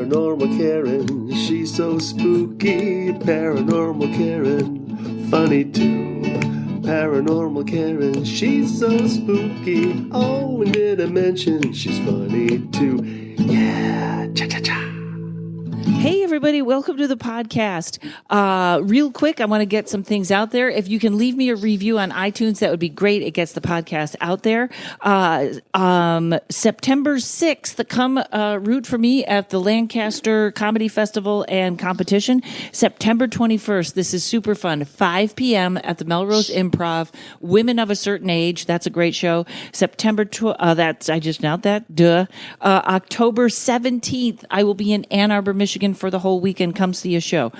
Paranormal Karen, she's so spooky. Paranormal Karen, funny too. Paranormal Karen, she's so spooky. Oh, and did I mention she's funny too? Yeah, cha-cha-cha. Hey, everybody. Welcome to the podcast. Real quick, I want to get some things out there. If you can leave me a review on iTunes, that would be great. It gets the podcast out there. September 6th, come root for me at the Lancaster Comedy Festival and Competition. September 21st, this is super fun. 5 p.m. at the Melrose Improv. Women of a Certain Age. That's a great show. October 17th, I will be in Ann Arbor, Michigan for the whole weekend. Come see a show.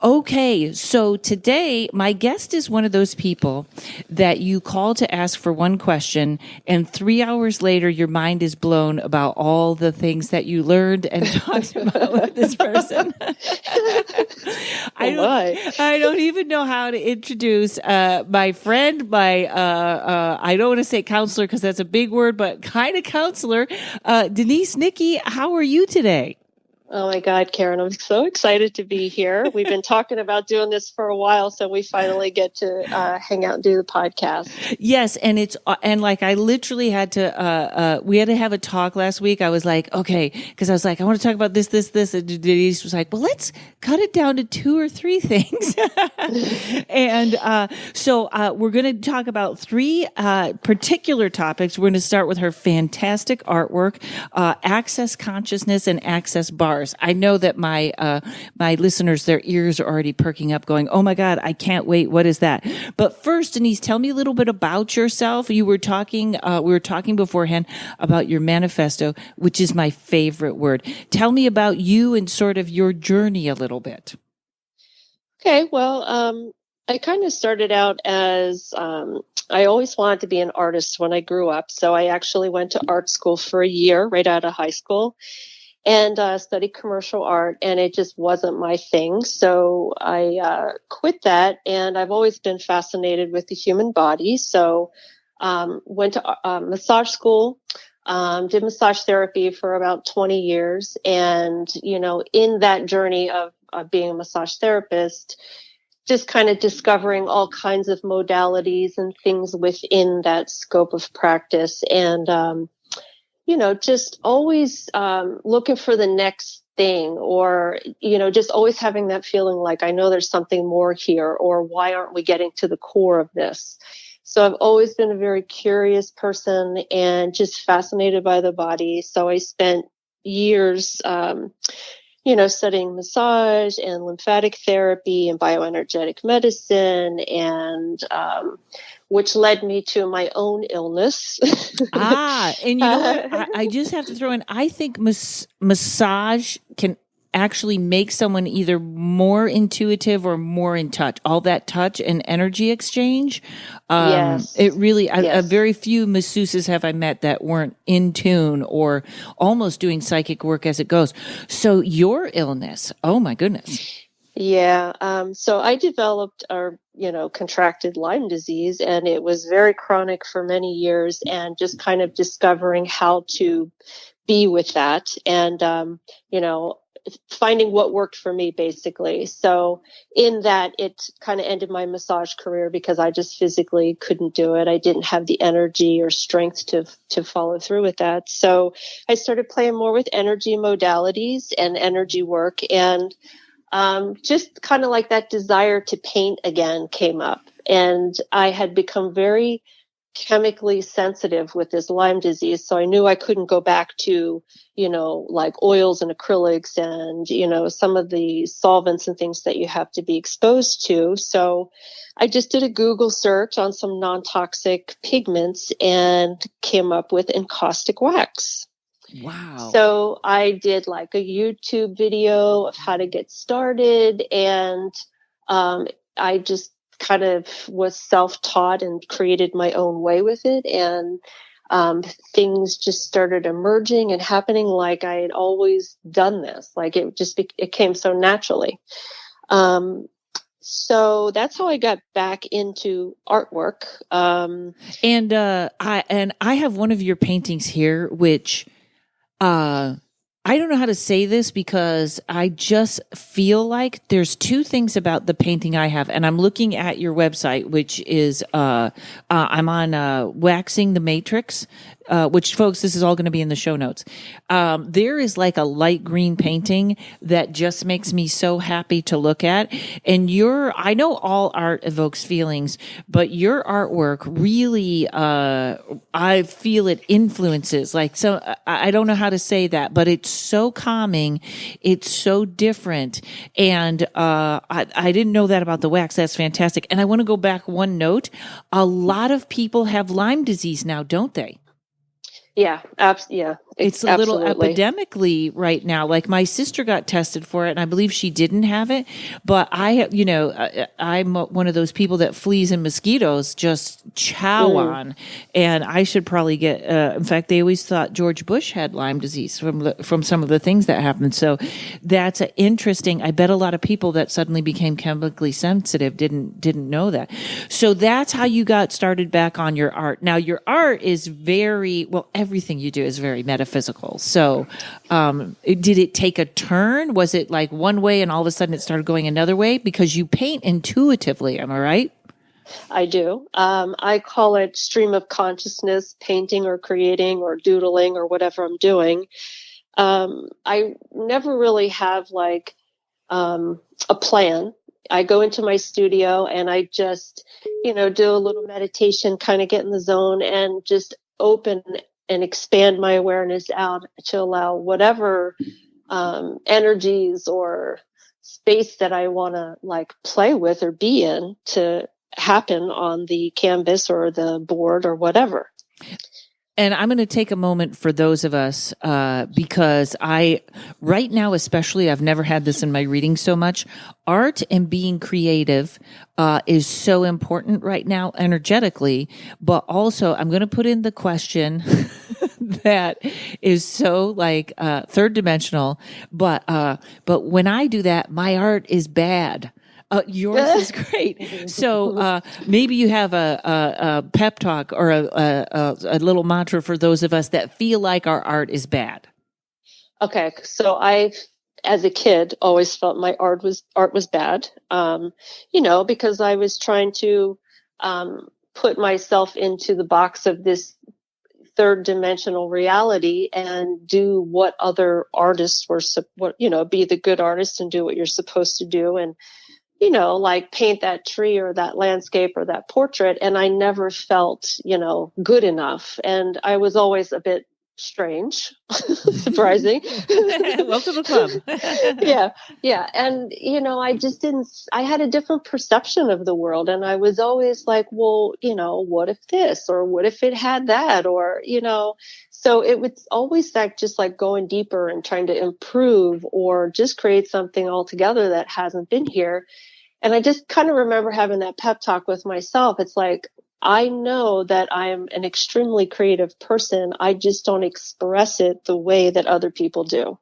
Okay, so today my guest is one of those people that you call to ask for one question, and 3 hours later your mind is blown about all the things that you learned and talked about with this person. I don't even know how to introduce my friend, I don't want to say counselor because that's a big word, but kind of counselor, Denise Nickey. How are you today? Oh my God, Karen, I'm so excited to be here. We've been talking about doing this for a while, so we finally get to hang out and do the podcast. Yes, and I literally had to, we had to have a talk last week. I was like, okay, because I was like, I want to talk about this, and Denise was like, well, let's cut it down to 2 or 3 things. And so we're going to talk about 3 particular topics. We're going to start with her fantastic artwork, Access Consciousness and Access Bars. I know that my listeners, their ears are already perking up going, oh my God, I can't wait. What is that? But first, Denise, tell me a little bit about yourself. We were talking beforehand about your manifesto, which is my favorite word. Tell me about you and sort of your journey a little bit. Okay. Well, I kind of started out as, I always wanted to be an artist when I grew up. So I actually went to art school for a year right out of high school. And studied commercial art, and it just wasn't my thing. So I quit that, and I've always been fascinated with the human body. So went to massage school, did massage therapy for about 20 years. And, in that journey of being a massage therapist, just kind of discovering all kinds of modalities and things within that scope of practice. And, just always looking for the next thing, or, just always having that feeling like, I know there's something more here, or why aren't we getting to the core of this? So I've always been a very curious person and just fascinated by the body. So I spent years, studying massage and lymphatic therapy and bioenergetic medicine, and which led me to my own illness. And you know what? I just have to throw in, I think massage can actually make someone either more intuitive or more in touch. All that touch and energy exchange. Yes. It really, Yes. very few masseuses have I met that weren't in tune or almost doing psychic work as it goes. So your illness, oh my goodness. Yeah. So I developed contracted Lyme disease, and it was very chronic for many years, and just kind of discovering how to be with that and, finding what worked for me, basically. So in that, it kind of ended my massage career because I just physically couldn't do it. I didn't have the energy or strength to follow through with that. So I started playing more with energy modalities and energy work, and just kind of like that desire to paint again came up. And I had become very chemically sensitive with this Lyme disease. So I knew I couldn't go back to, like oils and acrylics and, some of the solvents and things that you have to be exposed to. So I just did a Google search on some non-toxic pigments and came up with encaustic wax. Wow. So I did like a YouTube video of how to get started, and I just kind of was self-taught and created my own way with it. And things just started emerging and happening like I had always done this. Like it came so naturally. So that's how I got back into artwork. And I have one of your paintings here, which I don't know how to say this because I just feel like there's two things about the painting I have, and I'm looking at your website, which is I'm on Waxing the Matrix, which, folks, this is all going to be in the show notes. There is like a light green painting that just makes me so happy to look at. And I know all art evokes feelings, but your artwork really, I feel it influences. Like, so I don't know how to say that, but it's so calming. It's so different. And I didn't know that about the wax. That's fantastic. And I want to go back one note. A lot of people have Lyme disease now, don't they? Yeah, yeah. It's a little epidemically right now. Like my sister got tested for it, and I believe she didn't have it. But I'm one of those people that fleas and mosquitoes just chow on, and I should probably get. In fact, they always thought George Bush had Lyme disease from some of the things that happened. So that's interesting. I bet a lot of people that suddenly became chemically sensitive didn't know that. So that's how you got started back on your art. Now your art is very well. Everything you do is very metaphysical. So, did it take a turn? Was it like one way and all of a sudden it started going another way? Because you paint intuitively, am I right? I do. I call it stream of consciousness painting or creating or doodling or whatever I'm doing. I never really have like a plan. I go into my studio and I just, do a little meditation, kind of get in the zone and just open and expand my awareness out to allow whatever energies or space that I want to like play with or be in to happen on the canvas or the board or whatever. And I'm going to take a moment for those of us, because right now especially, I've never had this in my reading so much. Art and being creative is so important right now energetically, but also I'm going to put in the question that is so like third dimensional, but when I do that, my art is bad. Yours is great. So maybe you have a pep talk or a little mantra for those of us that feel like our art is bad. Okay, so I, as a kid, always felt my art was bad. Because I was trying to put myself into the box of this third dimensional reality and do what other artists were, be the good artist and do what you're supposed to do. And like paint that tree or that landscape or that portrait. And I never felt, good enough. And I was always a bit strange, surprising. Welcome to the club. Yeah. And, I had a different perception of the world. And I was always like, well, what if this, or what if it had that, or, so it was always like, just like going deeper and trying to improve or just create something altogether that hasn't been here. And I just kind of remember having that pep talk with myself. It's like, I know that I'm an extremely creative person. I just don't express it the way that other people do.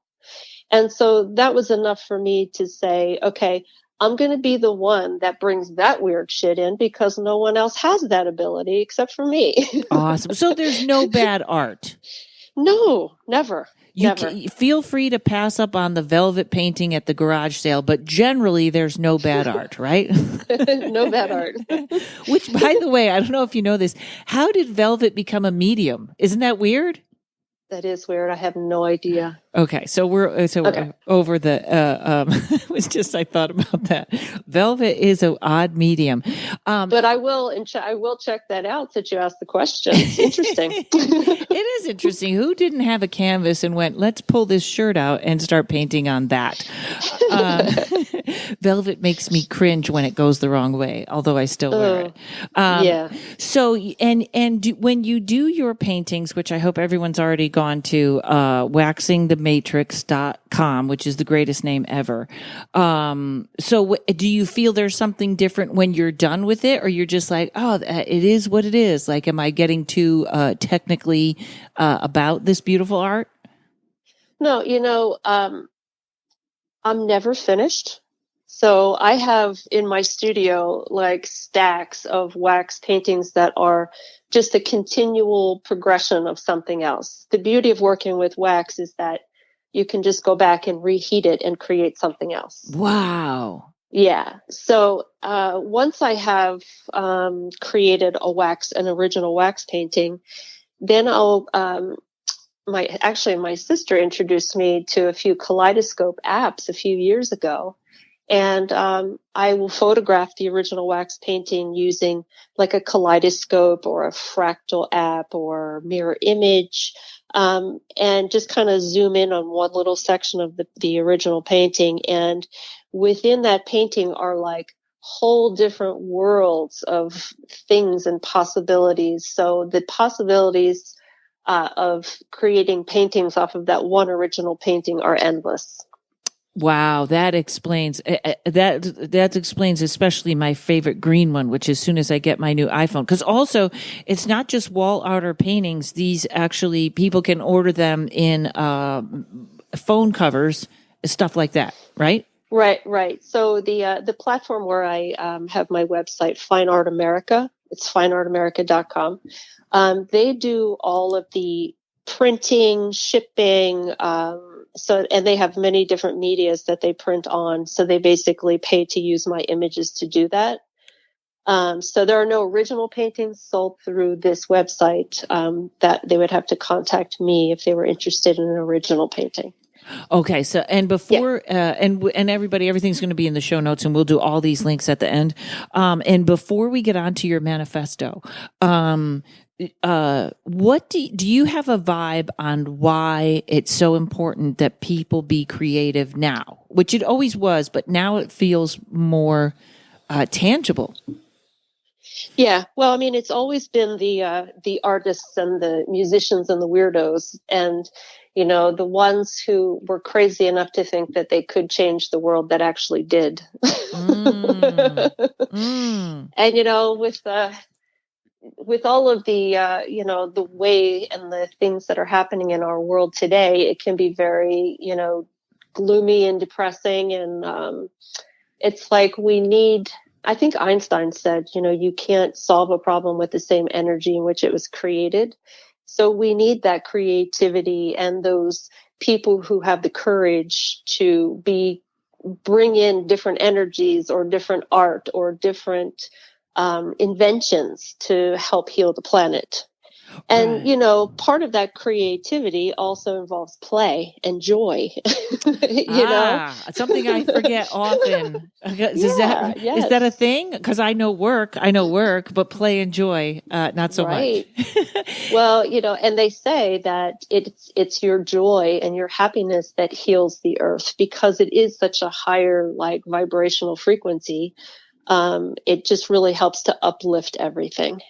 And so that was enough for me to say, okay, I'm going to be the one that brings that weird shit in because no one else has that ability except for me. Awesome. So there's no bad art. No, never. Never. Feel free to pass up on the velvet painting at the garage sale, but generally there's no bad art, right? No bad art. Which, by the way, I don't know if you know this. How did velvet become a medium? Isn't that weird? That is weird. I have no idea. Okay, so we're over the. It was just I thought about that. Velvet is an odd medium, but I will check that out since you asked the question. It's interesting. It is interesting. Who didn't have a canvas and went, let's pull this shirt out and start painting on that? Velvet makes me cringe when it goes the wrong way, although I still wear it. Yeah. So when you do your paintings, which I hope everyone's already gone to, waxingthematrix.com, which is the greatest name ever. So do you feel there's something different when you're done with it, or you're just like, oh, it is what it is? Like, am I getting too technically about this beautiful art? No, I'm never finished. So I have in my studio like stacks of wax paintings that are just a continual progression of something else. The beauty of working with wax is that you can just go back and reheat it and create something else. Wow. Yeah. So once I have created an original wax painting, then I'll my sister introduced me to a few kaleidoscope apps a few years ago. And I will photograph the original wax painting using like a kaleidoscope or a fractal app or mirror image, and just kind of zoom in on one little section of the original painting. And within that painting are like whole different worlds of things and possibilities. So the possibilities of creating paintings off of that one original painting are endless. Wow, that explains that explains especially my favorite green one, which as soon as I get my new iPhone, because also it's not just wall art or paintings. These actually people can order them in phone covers, stuff like that, right? Right. So the platform where I have my website, Fine Art America, it's fineartamerica.com. They do all of the printing, shipping, and they have many different medias that they print on. So they basically pay to use my images to do that. So there are no original paintings sold through this website, that they would have to contact me if they were interested in an original painting. Okay. So, and before, and everybody, everything's going to be in the show notes, and we'll do all these links at the end. And before we get on to your manifesto, what do you have a vibe on why it's so important that people be creative now, which it always was, but now it feels more, tangible? Yeah, well, I mean, it's always been the artists and the musicians and the weirdos, and the ones who were crazy enough to think that they could change the world that actually did. And with all of the the way and the things that are happening in our world today, it can be very gloomy and depressing, and it's like we need. I think Einstein said, you can't solve a problem with the same energy in which it was created. So we need that creativity and those people who have the courage to bring in different energies or different art or different inventions to help heal the planet. And, Right. Part of that creativity also involves play and joy, Something I forget often. Is Yes. that a thing? Because I know work, but play and joy, not so Right. much. Well, and they say that it's your joy and your happiness that heals the earth because it is such a higher like vibrational frequency. It just really helps to uplift everything.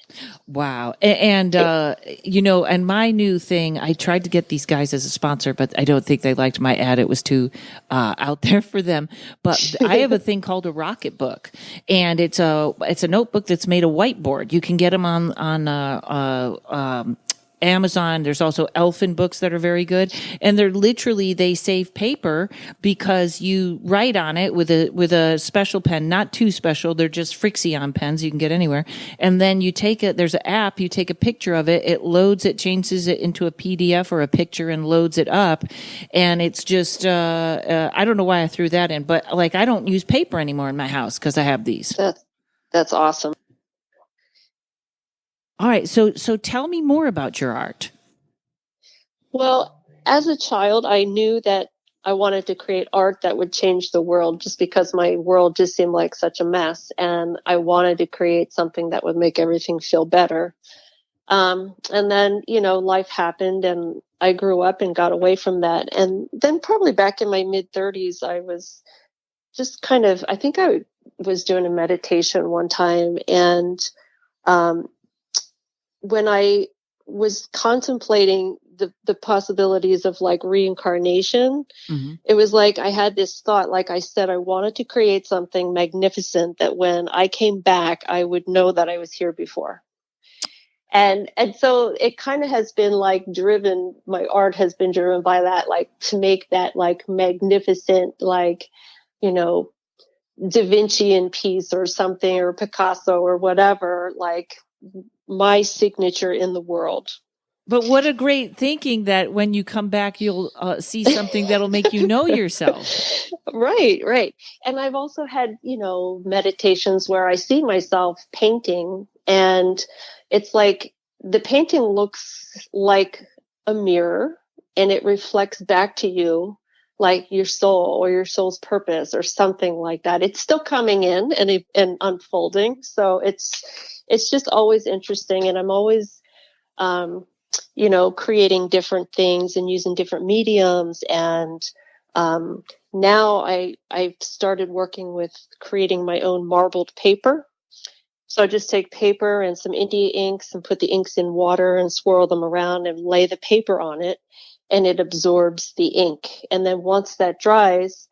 Wow. And and my new thing, I tried to get these guys as a sponsor, but I don't think they liked my ad. It was too out there for them. But I have a thing called a rocket book, and it's a notebook that's made of whiteboard. You can get them on Amazon. There's also Elfin books that are very good, and they save paper because you write on it with a special pen, not too special. They're just Frixion pens you can get anywhere. And then you take it. There's an app. You take a picture of it. It loads it, changes it into a PDF or a picture, and loads it up. And it's just I don't know why I threw that in, but like I don't use paper anymore in my house because I have these. That's awesome. All right. So tell me more about your art. Well, as a child, I knew that I wanted to create art that would change the world just because my world just seemed like such a mess. And I wanted to create something that would make everything feel better. And then, life happened and I grew up and got away from that. And then probably back in my mid 30s, I was just I think I was doing a meditation one time. And when I was contemplating the possibilities of like reincarnation, it was like I had this thought, like I said, I wanted to create something magnificent that when I came back, I would know that I was here before. And so it kind of has been like my art has been driven by that, like to make that like magnificent, like, Da Vinci piece or something, or Picasso or whatever, like my signature in the world. But what a great thinking that when you come back, you'll see something that'll make you know yourself. Right. And I've also had, meditations where I see myself painting, and it's like the painting looks like a mirror, and it reflects back to you like your soul or your soul's purpose or something like that. It's still coming in and unfolding. So it's just always interesting. And I'm always, creating different things and using different mediums. And now I've started working with creating my own marbled paper. So I just take paper and some India inks and put the inks in water and swirl them around and lay the paper on it, and it absorbs the ink. And then once that dries,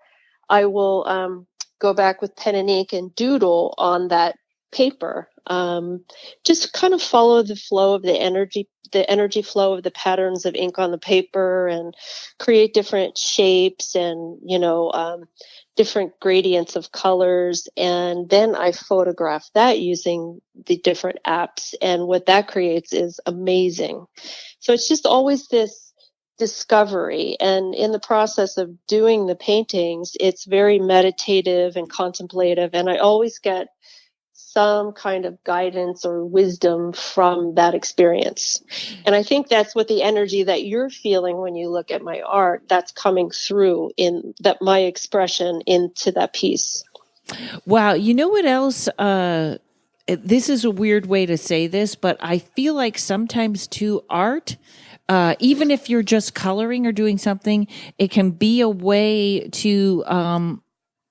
I will go back with pen and ink and doodle on that paper. Just kind of follow the flow of the energy flow of the patterns of ink on the paper, and create different shapes and, different gradients of colors. And then I photograph that using the different apps. And what that creates is amazing. So it's just always this discovery. And in the process of doing the paintings, it's very meditative and contemplative. And I always get some kind of guidance or wisdom from that experience. And I think that's what the energy that you're feeling when you look at my art, that's coming through in that, my expression into that piece. Wow. You know what else? This is a weird way to say this, but I feel like sometimes too, art, even if you're just coloring or doing something, it can be a way to,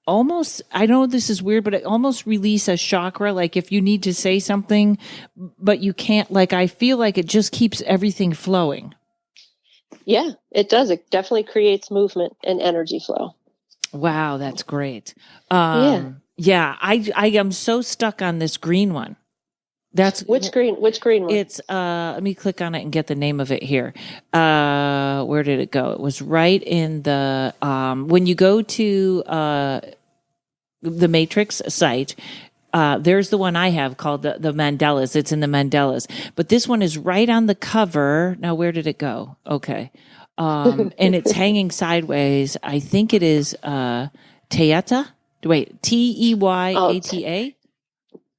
almost, I know this is weird, but it almost release a chakra. Like if you need to say something, but you can't, like, I feel like it just keeps everything flowing. Yeah, it does. It definitely creates movement and energy flow. Wow. That's great. Yeah. I am so stuck on this green one. That's which green one? It's, let me click on it and get the name of it here. Where did it go? It was right in the, when you go to, the Matrix site, there's the one I have called the Mandalas. It's in the Mandalas, but this one is right on the cover. Now, where did it go? Okay. And it's hanging sideways. I think it is, Teyata. Wait, Teyata?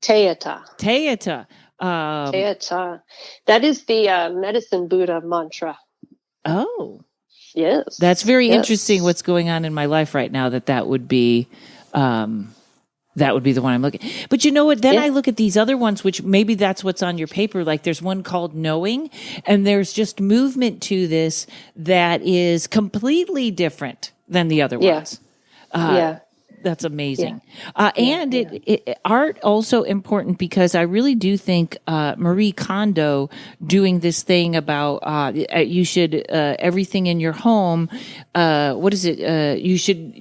Teyata. Teyata. Teyata. That is the medicine Buddha mantra. Oh. Yes. That's very interesting what's going on in my life right now, that would be the one I'm looking. But you know what? Then I look at these other ones, which maybe that's what's on your paper. Like there's one called Knowing, and there's just movement to this that is completely different than the other ones. That's amazing. And art also important because I really do think Marie Kondo doing this thing about you should everything in your home. What is it? You should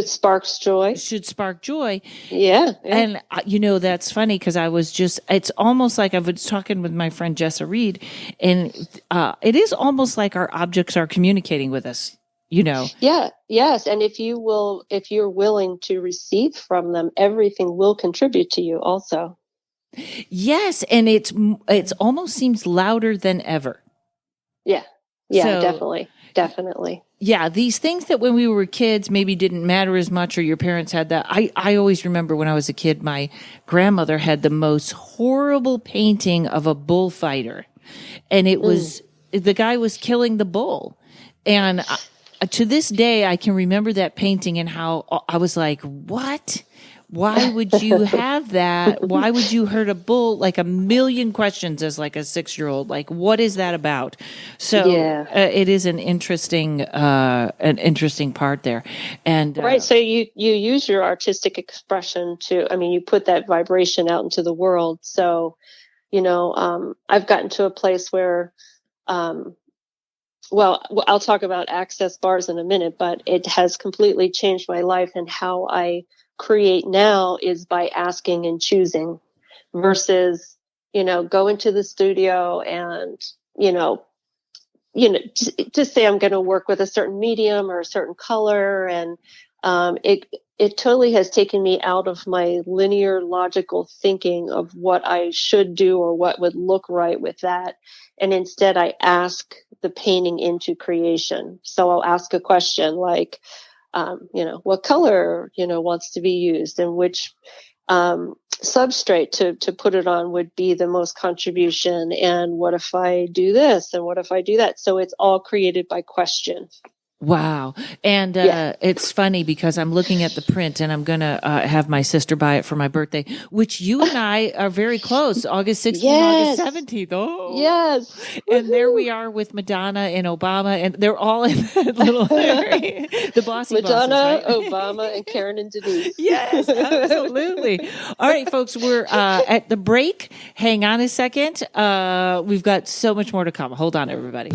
sparks joy. Should spark joy. Yeah. And that's funny because I was it's almost like I was talking with my friend Jessa Reed, and it is almost like our objects are communicating with us. Yes. And if you're willing to receive from them, everything will contribute to you also. Yes. And it's almost seems louder than ever. Yeah. So, definitely. Yeah. These things that when we were kids maybe didn't matter as much, or your parents had that. I always remember when I was a kid, my grandmother had the most horrible painting of a bullfighter, and it was, the guy was killing the bull. And to this day, I can remember that painting and how I was like, what? Why would you have that? Why would you hurt a bull? Like a million questions as like a 6-year-old. Like, what is that about? So it is an interesting part there. And right. So you use your artistic expression you put that vibration out into the world. So, I've gotten to a place where, well, I'll talk about Access Bars in a minute, but it has completely changed my life, and how I create now is by asking and choosing versus, go into the studio and, just say I'm going to work with a certain medium or a certain color. And it totally has taken me out of my linear logical thinking of what I should do or what would look right with that. And instead I ask the painting into creation. So I'll ask a question like, what color, wants to be used, and which substrate to put it on would be the most contribution. And what if I do this? And what if I do that? So it's all created by question. Wow. And it's funny because I'm looking at the print and I'm going to have my sister buy it for my birthday, which you and I are very close, August 16th, Yes. August 17th. Oh, yes. And there we are with Madonna and Obama, and they're all in that little area. The bossy Madonna, bosses, right? Obama, and Karen and Denise. Yes, absolutely. All right, folks, we're at the break. Hang on a second. We've got so much more to come. Hold on, everybody.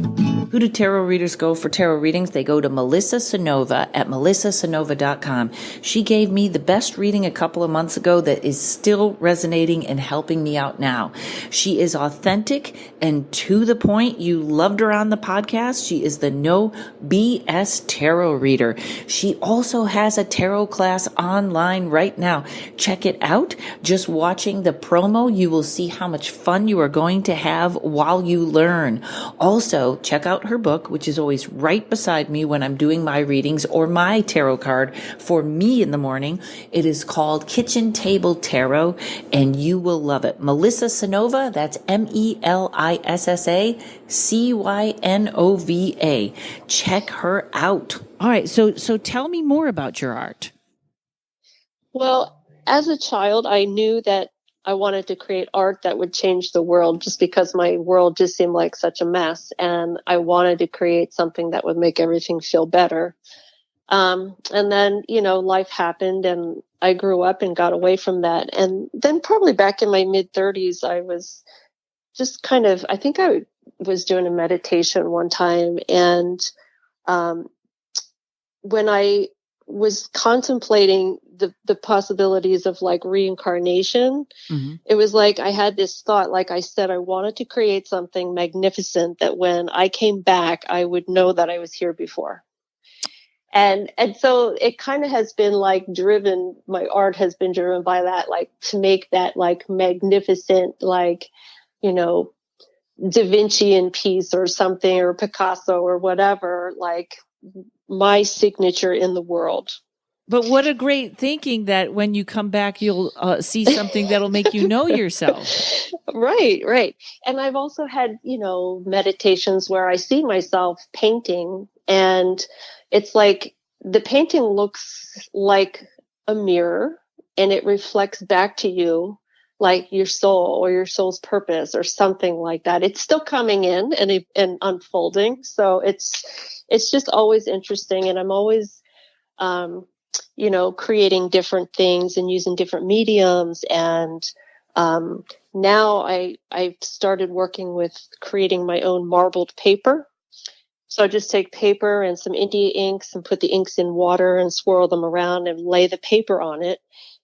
Who do tarot readers go for tarot readings? They go to Melissa Sonova at melissasonova.com. She gave me the best reading a couple of months ago that is still resonating and helping me out now. She is authentic and to the point. You loved her on the podcast. She is the no BS tarot reader. She also has a tarot class online right now. Check it out. Just watching the promo, you will see how much fun you are going to have while you learn. Also, check out her book, which is always right beside me when I'm doing my readings or my tarot card for me in the morning. It is called Kitchen Table Tarot, and you will love it. Melissa Sonova, that's MELISSACYNOVA. Check her out. All right, so tell me more about your art. Well, as a child, I knew that I wanted to create art that would change the world just because my world just seemed like such a mess. And I wanted to create something that would make everything feel better. And then, life happened and I grew up and got away from that. And then probably back in my mid-30s, I was just I think I was doing a meditation one time. And when I was contemplating the possibilities of like reincarnation, it was like I had this thought, like I said, I wanted to create something magnificent that when I came back, I would know that I was here before. And so it kind of has been like my art has been driven by that, like to make that like magnificent, like, Da Vincian piece or something, or Picasso or whatever, like my signature in the world. But what a great thinking that when you come back, you'll see something that'll make you know yourself. Right. And I've also had, meditations where I see myself painting, and it's like the painting looks like a mirror and it reflects back to you like your soul or your soul's purpose or something like that. It's still coming in and unfolding. So it's just always interesting. And I'm always, creating different things and using different mediums. And now I've started working with creating my own marbled paper. So I just take paper and some India inks and put the inks in water and swirl them around and lay the paper on it,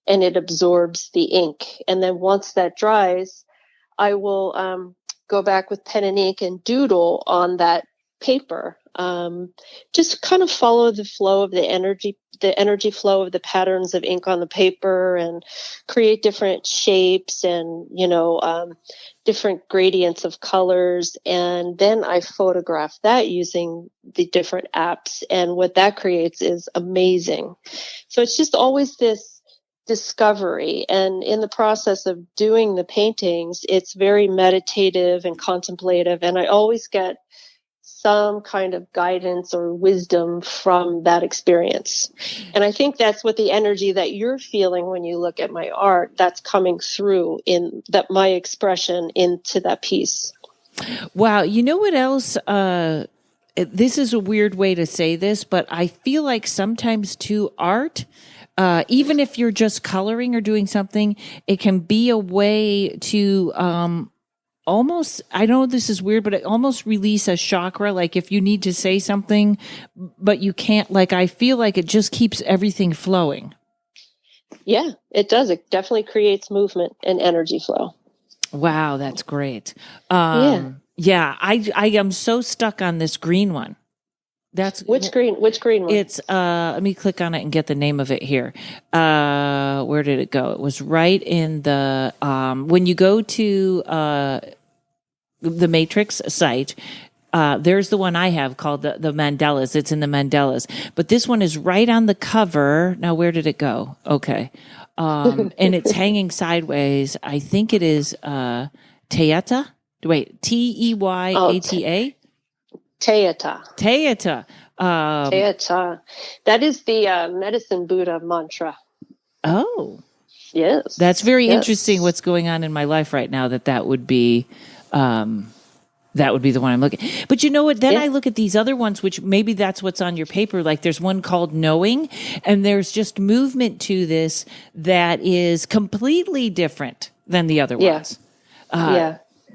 and it absorbs the ink. And then once that dries, I will go back with pen and ink and doodle on that paper. Just kind of follow the flow of the energy flow of the patterns of ink on the paper, and create different shapes and, different gradients of colors. And then I photograph that using the different apps. And what that creates is amazing. So it's just always this discovery. And in the process of doing the paintings, it's very meditative and contemplative. And I always get some kind of guidance or wisdom from that experience. And I think that's what the energy that you're feeling when you look at my art, that's coming through in that, my expression into that piece. Wow. You know what else? This is a weird way to say this, but I feel like sometimes too, art, even if you're just coloring or doing something, it can be a way to, almost, I know this is weird, but it almost release a chakra. Like if you need to say something, but you can't, like, I feel like it just keeps everything flowing. Yeah, it does. It definitely creates movement and energy flow. Wow. That's great. Yeah. I am so stuck on this green one. That's Which green one? It's let me click on it and get the name of it here. Where did it go? It was right in the when you go to the Matrix site. There's the one I have called the Mandalas. It's in the Mandalas, but this one is right on the cover. Now, where did it go? Okay. And it's hanging sideways. I think it is, Teata. Wait, Teyata? Teata. Teata. Teata. That is the medicine Buddha mantra. Oh, yes. That's very interesting. What's going on in my life right now? That would be, that would be the one I'm looking. But you know what? Then I look at these other ones, which maybe that's what's on your paper. Like there's one called Knowing, and there's just movement to this that is completely different than the other ones.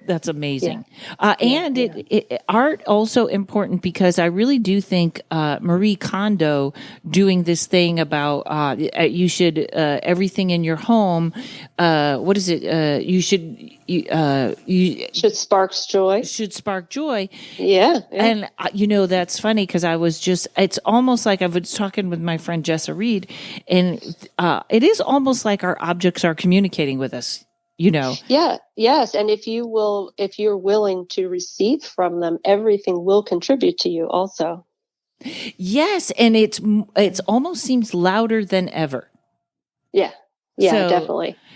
That's amazing. And art also important because I really do think Marie Kondo doing this thing about you should everything in your home. What is it? You should sparks joy. Should spark joy. Yeah. And that's funny because I was it's almost like I was talking with my friend Jessa Reed, and it is almost like our objects are communicating with us. Yeah. Yes. And if you're willing to receive from them, everything will contribute to you also. Yes. And it's almost seems louder than ever. Yeah. Yeah,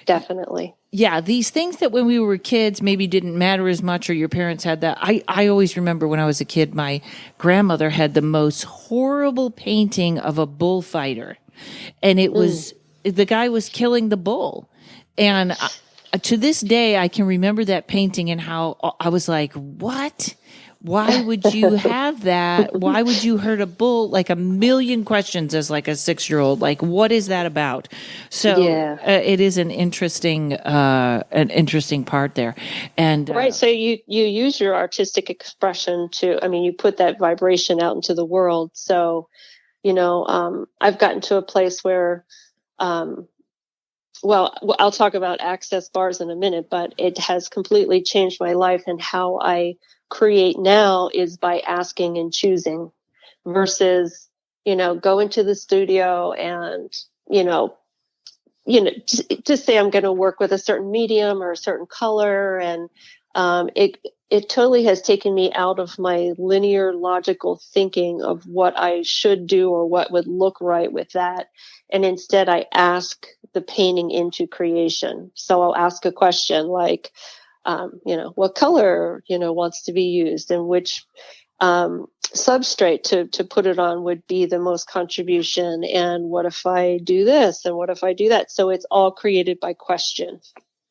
definitely. Yeah. These things that when we were kids maybe didn't matter as much, or your parents had that. I always remember when I was a kid, my grandmother had the most horrible painting of a bullfighter, and it was, the guy was killing the bull. And to this day, I can remember that painting and how I was like, what? Why would you have that? Why would you hurt a bull? Like a million questions as like a 6-year-old. Like, what is that about? So it is an interesting part there. And right. So you use your artistic expression you put that vibration out into the world. So, I've gotten to a place where, well, I'll talk about Access Bars in a minute, but it has completely changed my life, and how I create now is by asking and choosing versus, go into the studio and, just say I'm going to work with a certain medium or a certain color. And it totally has taken me out of my linear logical thinking of what I should do or what would look right with that. And instead I ask the painting into creation. So I'll ask a question like, what color, wants to be used, and which substrate to put it on would be the most contribution. And what if I do this? And what if I do that? So it's all created by question.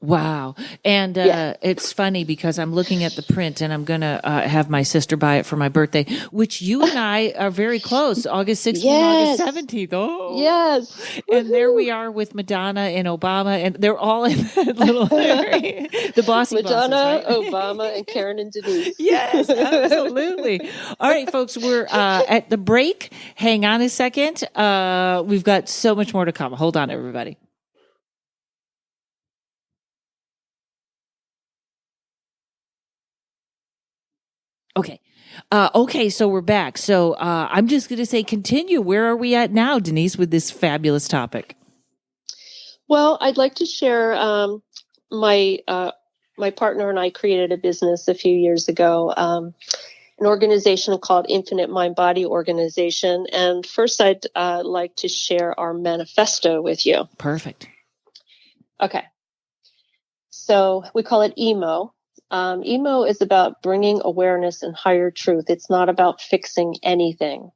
Wow. And it's funny because I'm looking at the print, and I'm going to have my sister buy it for my birthday, which you and I are very close, August 16th, August 17th. Oh, yes. And there we are with Madonna and Obama, and they're all in that little area. The bossy Madonna, bosses, right? Obama, and Karen and Denise. Yes, absolutely. All right, folks, we're at the break. Hang on a second. We've got so much more to come. Hold on, everybody. Okay. So we're back. So I'm just going to say continue. Where are we at now, Denise, with this fabulous topic? Well, I'd like to share my partner and I created a business a few years ago, an organization called Infinite Mind Body Organization. And first, I'd like to share our manifesto with you. Perfect. Okay. So we call it EMO. EMO is about bringing awareness and higher truth. It's not about fixing anything.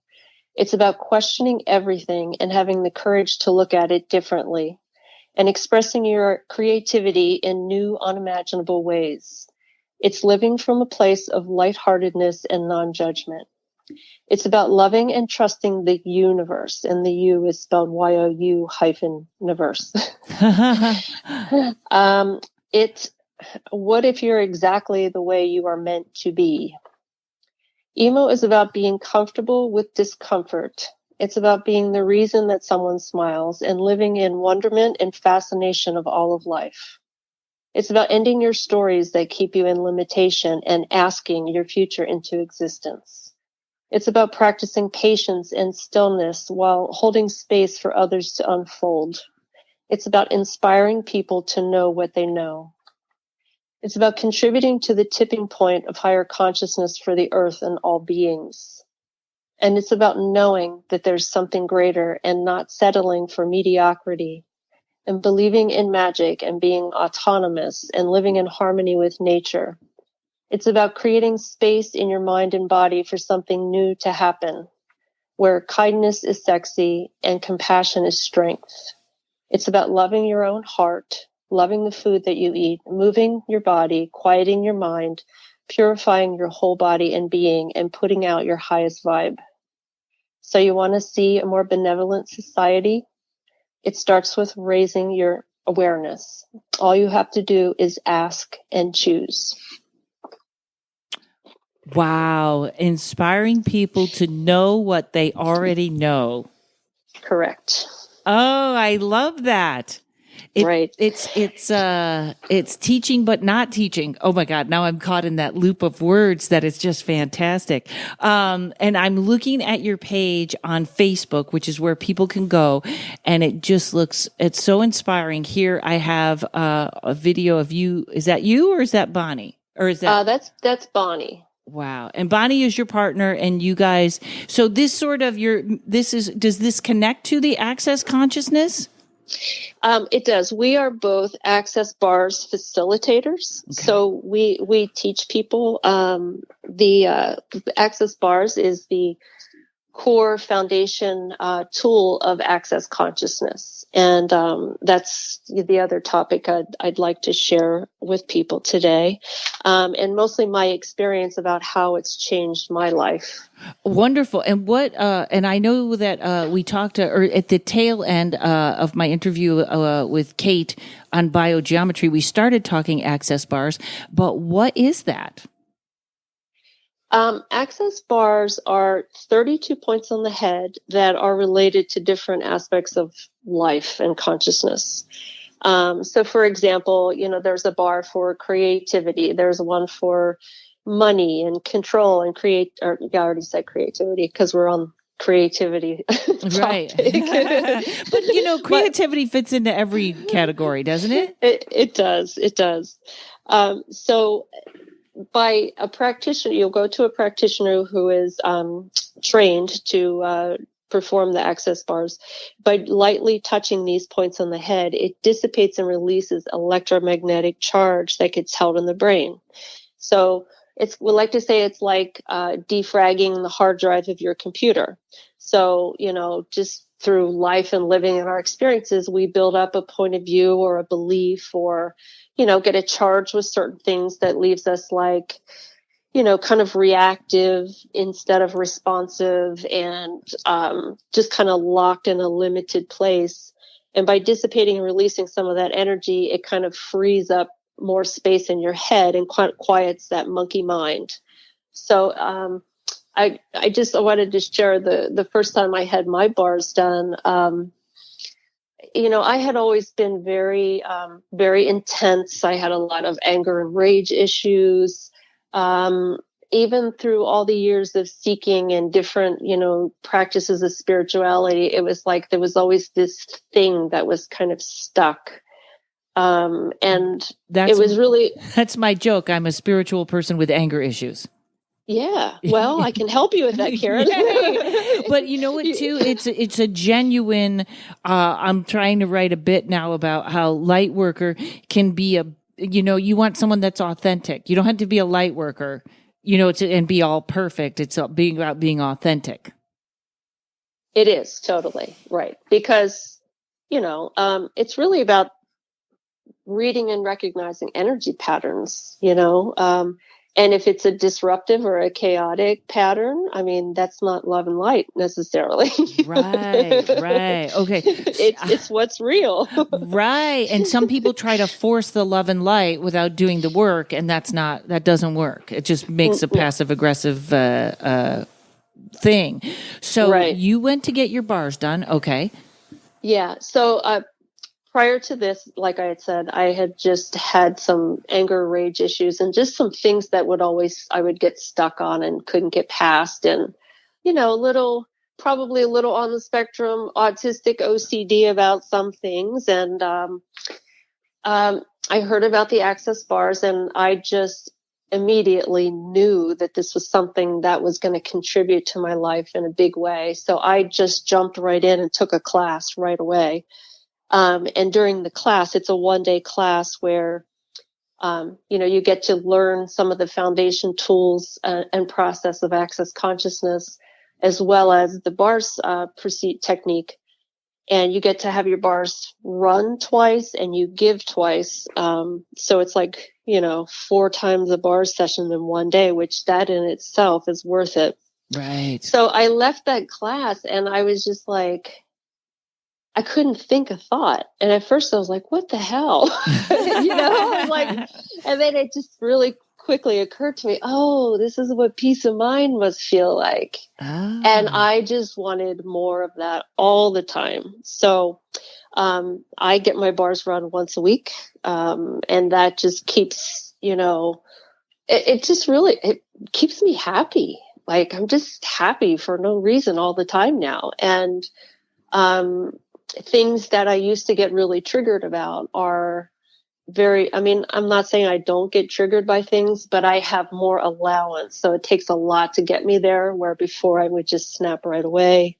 It's about questioning everything and having the courage to look at it differently and expressing your creativity in new, unimaginable ways. It's living from a place of lightheartedness and non-judgment. It's about loving and trusting the universe, and the U is spelled YOU-universe. What if you're exactly the way you are meant to be? Emo is about being comfortable with discomfort. It's about being the reason that someone smiles and living in wonderment and fascination of all of life. It's about ending your stories that keep you in limitation and asking your future into existence. It's about practicing patience and stillness while holding space for others to unfold. It's about inspiring people to know what they know. It's about contributing to the tipping point of higher consciousness for the earth and all beings. And it's about knowing that there's something greater and not settling for mediocrity, and believing in magic and being autonomous and living in harmony with nature. It's about creating space in your mind and body for something new to happen, where kindness is sexy and compassion is strength. It's about loving your own heart, loving the food that you eat, moving your body, quieting your mind, purifying your whole body and being, and putting out your highest vibe. So you want to see a more benevolent society? It starts with raising your awareness. All you have to do is ask and choose. Wow. Inspiring people to know what they already know. Correct. Oh, I love that. Right. It's teaching, but not teaching. Oh my God. Now I'm caught in that loop of words that is just fantastic. And I'm looking at your page on Facebook, which is where people can go. And it just it's so inspiring. Here I have a video of you. Is that you or is that Bonnie? Or is that? That's Bonnie. Wow. And Bonnie is your partner and you guys. So this sort of does this connect to the Access Consciousness? It does. We are both Access Bars facilitators. Okay. So we teach people. The Access Bars is the core foundation tool of Access Consciousness. And that's the other topic I'd like to share with people today. And mostly my experience about how it's changed my life. Wonderful. And and I know that we talked or at the tail end of my interview with Kate on biogeometry, we started talking Access Bars, but what is that? Access bars are 32 points on the head that are related to different aspects of life and consciousness. So for example, there's a bar for creativity. There's one for money and control and I already said creativity because we're on creativity. Right. But creativity fits into every category, doesn't it? It does. It does. So by a practitioner, you'll go to a practitioner who is trained to perform the Access Bars. By lightly touching these points on the head, it dissipates and releases electromagnetic charge that gets held in the brain. So we like to say it's like defragging the hard drive of your computer. So, just through life and living and our experiences, we build up a point of view or a belief or get a charge with certain things that leaves us like, kind of reactive instead of responsive and just kind of locked in a limited place. And by dissipating and releasing some of that energy, it kind of frees up more space in your head and quiets that monkey mind. So I wanted to share the first time I had my bars done. I had always been very, very intense. I had a lot of anger and rage issues. Even through all the years of seeking and different, practices of spirituality, it was like there was always this thing that was kind of stuck. And it was really... That's my joke. I'm a spiritual person with anger issues. Yeah. Well, I can help you with that, Karen. But you know what, too? It's a genuine, I'm trying to write a bit now about how light worker can be you want someone that's authentic. You don't have to be a light worker, and be all perfect. It's about being authentic. It is totally right. Because, it's really about reading and recognizing energy patterns, and if it's a disruptive or a chaotic pattern, that's not love and light necessarily. Right. Okay. It's what's real. Right. And some people try to force the love and light without doing the work, and that doesn't work. It just makes a passive aggressive thing. So You went to get your bars done. Okay. Yeah. So prior to this, like I had said, I had just had some anger, rage issues and just some things that I would get stuck on and couldn't get past. And probably a little on the spectrum, autistic OCD about some things. And I heard about the access bars, and I just immediately knew that this was something that was going to contribute to my life in a big way. So I just jumped right in and took a class right away. And during the class, it's a 1-day class where, you get to learn some of the foundation tools and process of access consciousness, as well as the bars proceed technique. And you get to have your bars run twice and you give twice. So it's like, 4 times a bar session in 1 day, which that in itself is worth it. Right. So I left that class and I was just like, I couldn't think a thought. And at first I was like, what the hell? I was like, and then it just really quickly occurred to me, oh, this is what peace of mind must feel like. Oh. And I just wanted more of that all the time. So I get my bars run once a week. And that just keeps, it keeps me happy. Like I'm just happy for no reason all the time now. And things that I used to get really triggered about are I'm not saying I don't get triggered by things, but I have more allowance. So it takes a lot to get me there, where before I would just snap right away.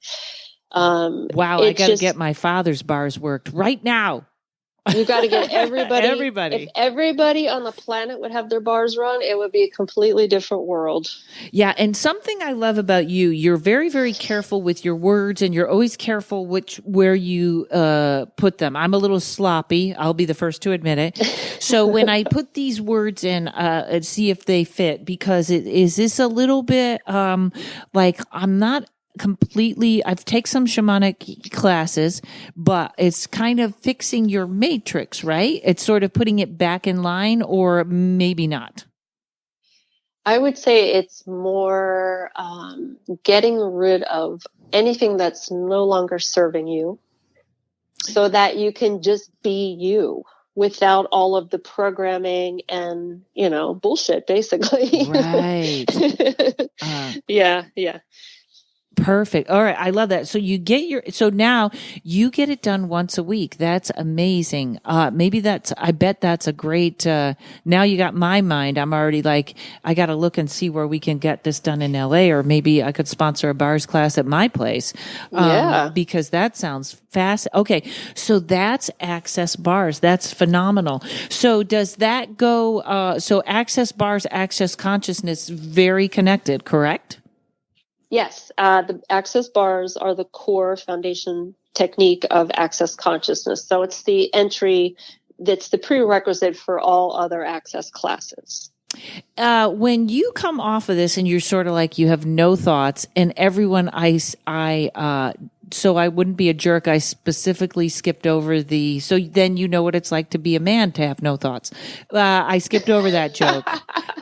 Wow, I got to get my father's bars worked right now. You got to get everybody. Everybody. If everybody on the planet would have their bars run, it would be a completely different world. Yeah. And something I love about you, you're very, very careful with your words, and you're always careful where you put them. I'm a little sloppy. I'll be the first to admit it. So when I put these words in and see if they fit, because is this a little bit like I'm not completely, I've taken some shamanic classes, but it's kind of fixing your matrix, right? It's sort of putting it back in line, or maybe not. I would say it's more getting rid of anything that's no longer serving you, so that you can just be you without all of the programming and, bullshit, basically. Right. Yeah. Perfect. All right. I love that. So now you get it done once a week. That's amazing. I bet that's a great, now you got my mind. I'm already like, I got to look and see where we can get this done in LA, or maybe I could sponsor a bars class at my place. Because that sounds fast. Okay. So that's Access Bars. That's phenomenal. So does that go, so Access Bars, Access Consciousness, very connected, correct? Yes, the access bars are the core foundation technique of access consciousness. So it's the entry that's the prerequisite for all other access classes. When you come off of this and you're sort of like, you have no thoughts, and everyone, so I wouldn't be a jerk, I specifically skipped over so then you know what it's like to be a man to have no thoughts. I skipped over that joke.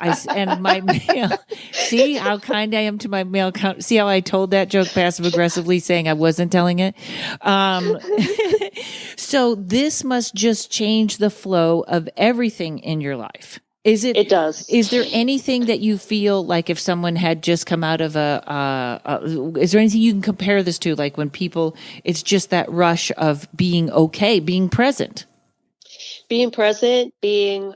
And my male, see how kind I am to my male count. See how I told that joke passive aggressively, saying I wasn't telling it. So this must just change the flow of everything in your life. It does. Is there anything that you feel like if someone had just come out of is there anything you can compare this to? Like when people, it's just that rush of being okay, being present. Being present, being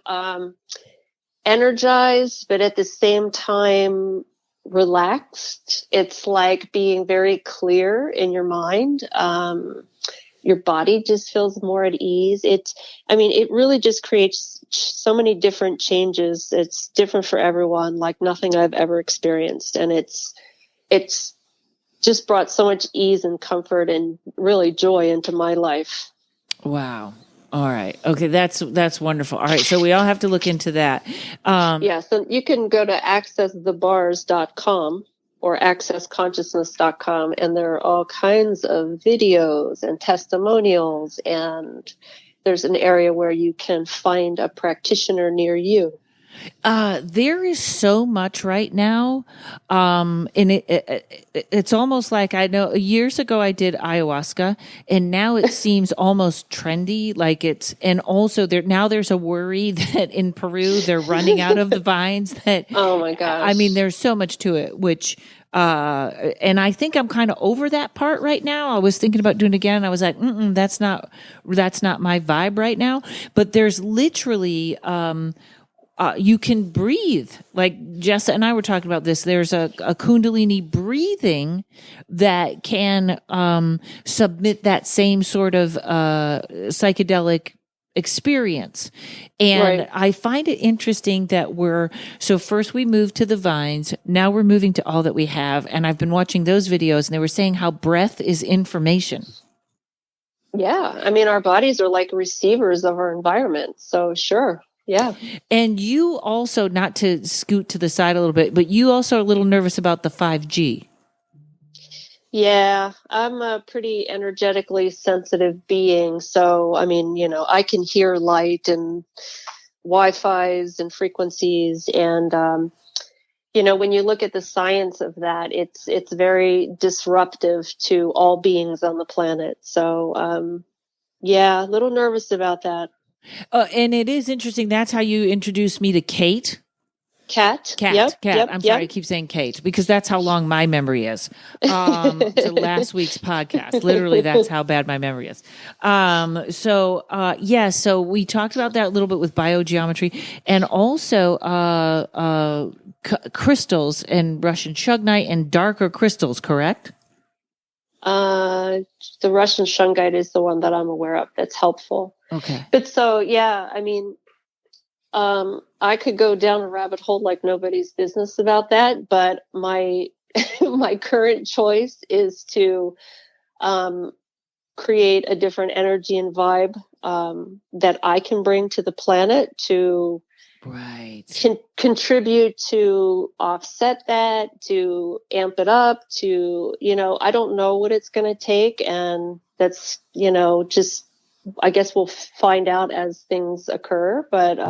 energized, but at the same time relaxed. It's like being very clear in your mind. Your body just feels more at ease. It really just creates so many different changes. It's different for everyone, like nothing I've ever experienced. And it's just brought so much ease and comfort and really joy into my life. Wow. All right. Okay. That's wonderful. All right. So we all have to look into that. So you can go to accessthebars.com or accessconsciousness.com, and there are all kinds of videos and testimonials, and there's an area where you can find a practitioner near you. There is so much right now. And it's almost like, I know years ago I did ayahuasca, and now it seems almost trendy. Like and also there's a worry that in Peru, they're running out of the vines oh my gosh. I mean, there's so much to it, which, And I think I'm kind of over that part right now. I was thinking about doing it again. And I was like, that's not my vibe right now. But there's literally, you can breathe. Like Jessa and I were talking about this. There's a Kundalini breathing that can submit that same sort of psychedelic experience. And Right. I find it interesting that so first we moved to the vines. Now we're moving to all that we have. And I've been watching those videos and they were saying how breath is information. Yeah. I mean, our bodies are like receivers of our environment. So sure. Yeah. And you also, not to scoot to the side a little bit, but you also are a little nervous about the 5G. Yeah, I'm a pretty energetically sensitive being. So, I mean, I can hear light and Wi-Fi's and frequencies. And, when you look at the science of that, it's very disruptive to all beings on the planet. So, yeah, a little nervous about that. And it is interesting. That's how you introduced me to Kate. Cat. Cat. Yep. I'm sorry, I keep saying Kate because that's how long my memory is. To last week's podcast. Literally, that's how bad my memory is. So we talked about that a little bit with biogeometry and also crystals and Russian shungite and darker crystals, correct? The Russian shungite is the one that I'm aware of that's helpful. Okay. But so, yeah, I mean, I could go down a rabbit hole like nobody's business about that, but my my current choice is to create a different energy and vibe that I can bring to the planet to contribute to offset that, to amp it up, to, I don't know what it's going to take. And that's, just, I guess we'll find out as things occur, but,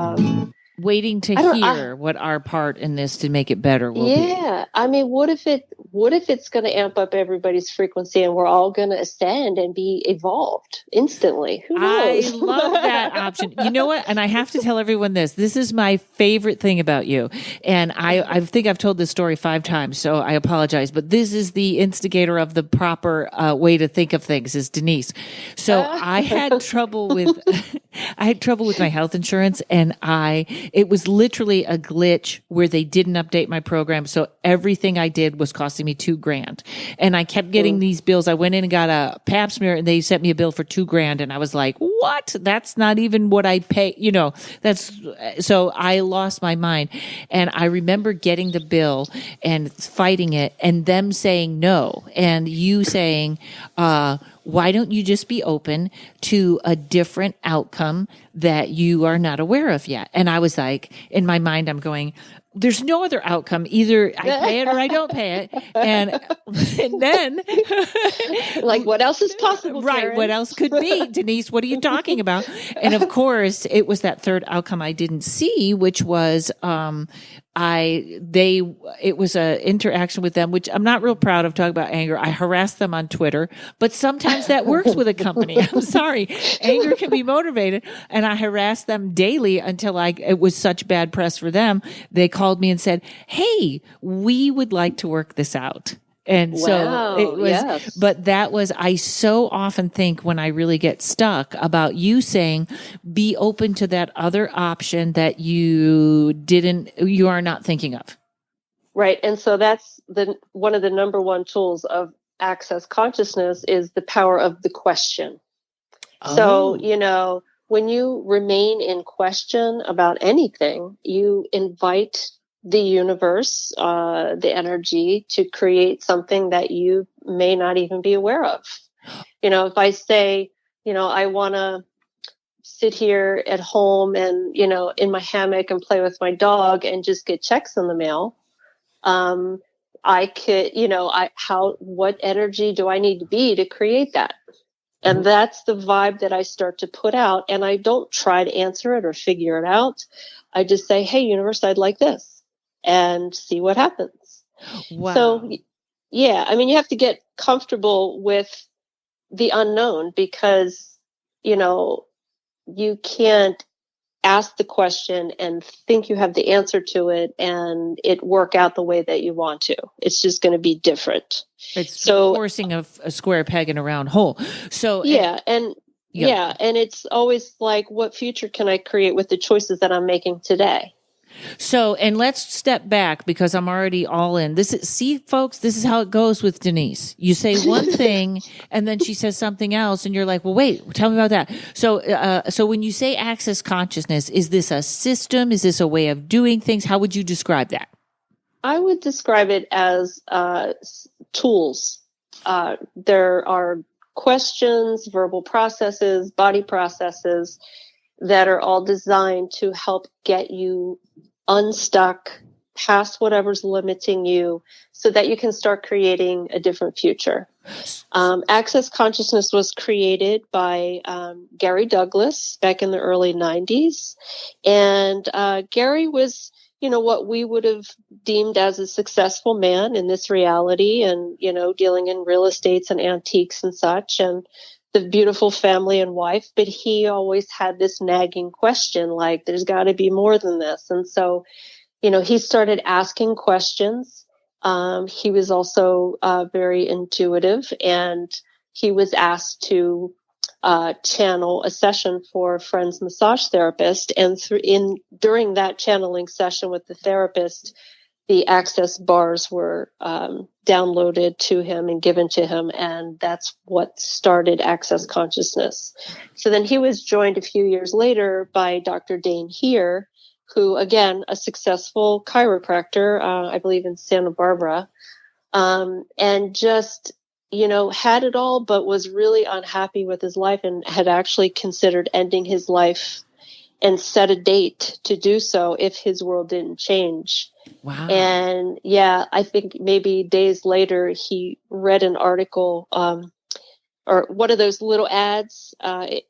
waiting to hear what our part in this to make it better will be. Yeah. I mean, what if it's going to amp up everybody's frequency and we're all going to ascend and be evolved instantly? Who knows? I love that option. You know what? And I have to tell everyone this. This is my favorite thing about you. And I think I've told this story 5 times, so I apologize. But this is the instigator of the proper way to think of things is Denise. So I had trouble with my health insurance and it was literally a glitch where they didn't update my program. So everything I did was costing me $2,000. And I kept getting these bills. I went in and got a pap smear and they sent me a bill for $2,000. And I was like, what? That's not even what I pay. So I lost my mind. And I remember getting the bill and fighting it and them saying no. And you saying, why don't you just be open to a different outcome that you are not aware of yet? And I was like, in my mind, I'm going, there's no other outcome. Either I pay it or I don't pay it. And then like what else is possible? Right. Karen? What else could be? Denise, what are you talking about? And of course it was that third outcome I didn't see, which was, it was a interaction with them, which I'm not real proud of talking about anger. I harass them on Twitter, but sometimes that works with a company. I'm sorry. Anger can be motivated. And I harassed them daily until it was such bad press for them. They called me and said, hey, we would like to work this out. And so it was, yes. But I so often think when I really get stuck about you saying, be open to that other option that you are not thinking of. Right. And so that's one of the number one tools of Access Consciousness is the power of the question. Oh. So, when you remain in question about anything, you invite the universe, the energy to create something that you may not even be aware of. If I say, I want to sit here at home and, in my hammock and play with my dog and just get checks in the mail, I could, what energy do I need to be to create that? And that's the vibe that I start to put out. And I don't try to answer it or figure it out. I just say, hey, universe, I'd like this, and see what happens. Wow. So, yeah, I mean, you have to get comfortable with the unknown because, you can't ask the question and think you have the answer to it and it work out the way that you want to. It's just going to be different. It's forcing a square peg in a round hole. So and it's always like, what future can I create with the choices that I'm making today? So, and let's step back because I'm already all in. See, folks, this is how it goes with Denise. You say one thing and then she says something else and you're like, well, wait, tell me about that. So when you say access consciousness, is this a system? Is this a way of doing things? How would you describe that? I would describe it as tools. There are questions, verbal processes, body processes that are all designed to help get you unstuck past whatever's limiting you so that you can start creating a different future. Access consciousness was created by Gary Douglas back in the early 90s. And Gary was, what we would have deemed as a successful man in this reality and, dealing in real estates and antiques and such. And the beautiful family and wife, but he always had this nagging question, like, there's got to be more than this. And so, he started asking questions. He was also very intuitive, and he was asked to channel a session for a friend's massage therapist. And during that channeling session with the therapist, the access bars were downloaded to him and given to him, and that's what started access consciousness. So then he was joined a few years later by Dr. Dane Heer, who, again, a successful chiropractor, I believe in Santa Barbara, and just, had it all, but was really unhappy with his life and had actually considered ending his life and set a date to do so if his world didn't change. Wow. And I think maybe days later he read an article or one of those little ads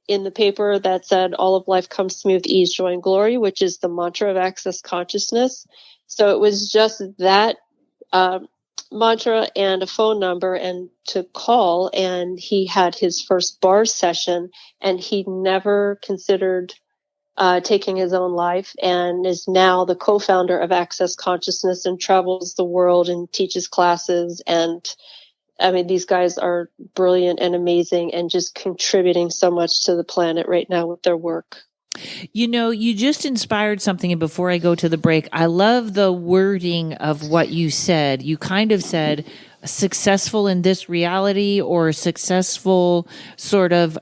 in the paper that said, all of life comes smooth, ease, joy, and glory, which is the mantra of access consciousness. So it was just that mantra and a phone number and to call, and he had his first bars session, and he never considered taking his own life, and is now the co-founder of Access Consciousness and travels the world and teaches classes. And I mean, these guys are brilliant and amazing and just contributing so much to the planet right now with their work. You just inspired something. And before I go to the break, I love the wording of what you said. You kind of said successful in this reality, or successful sort of,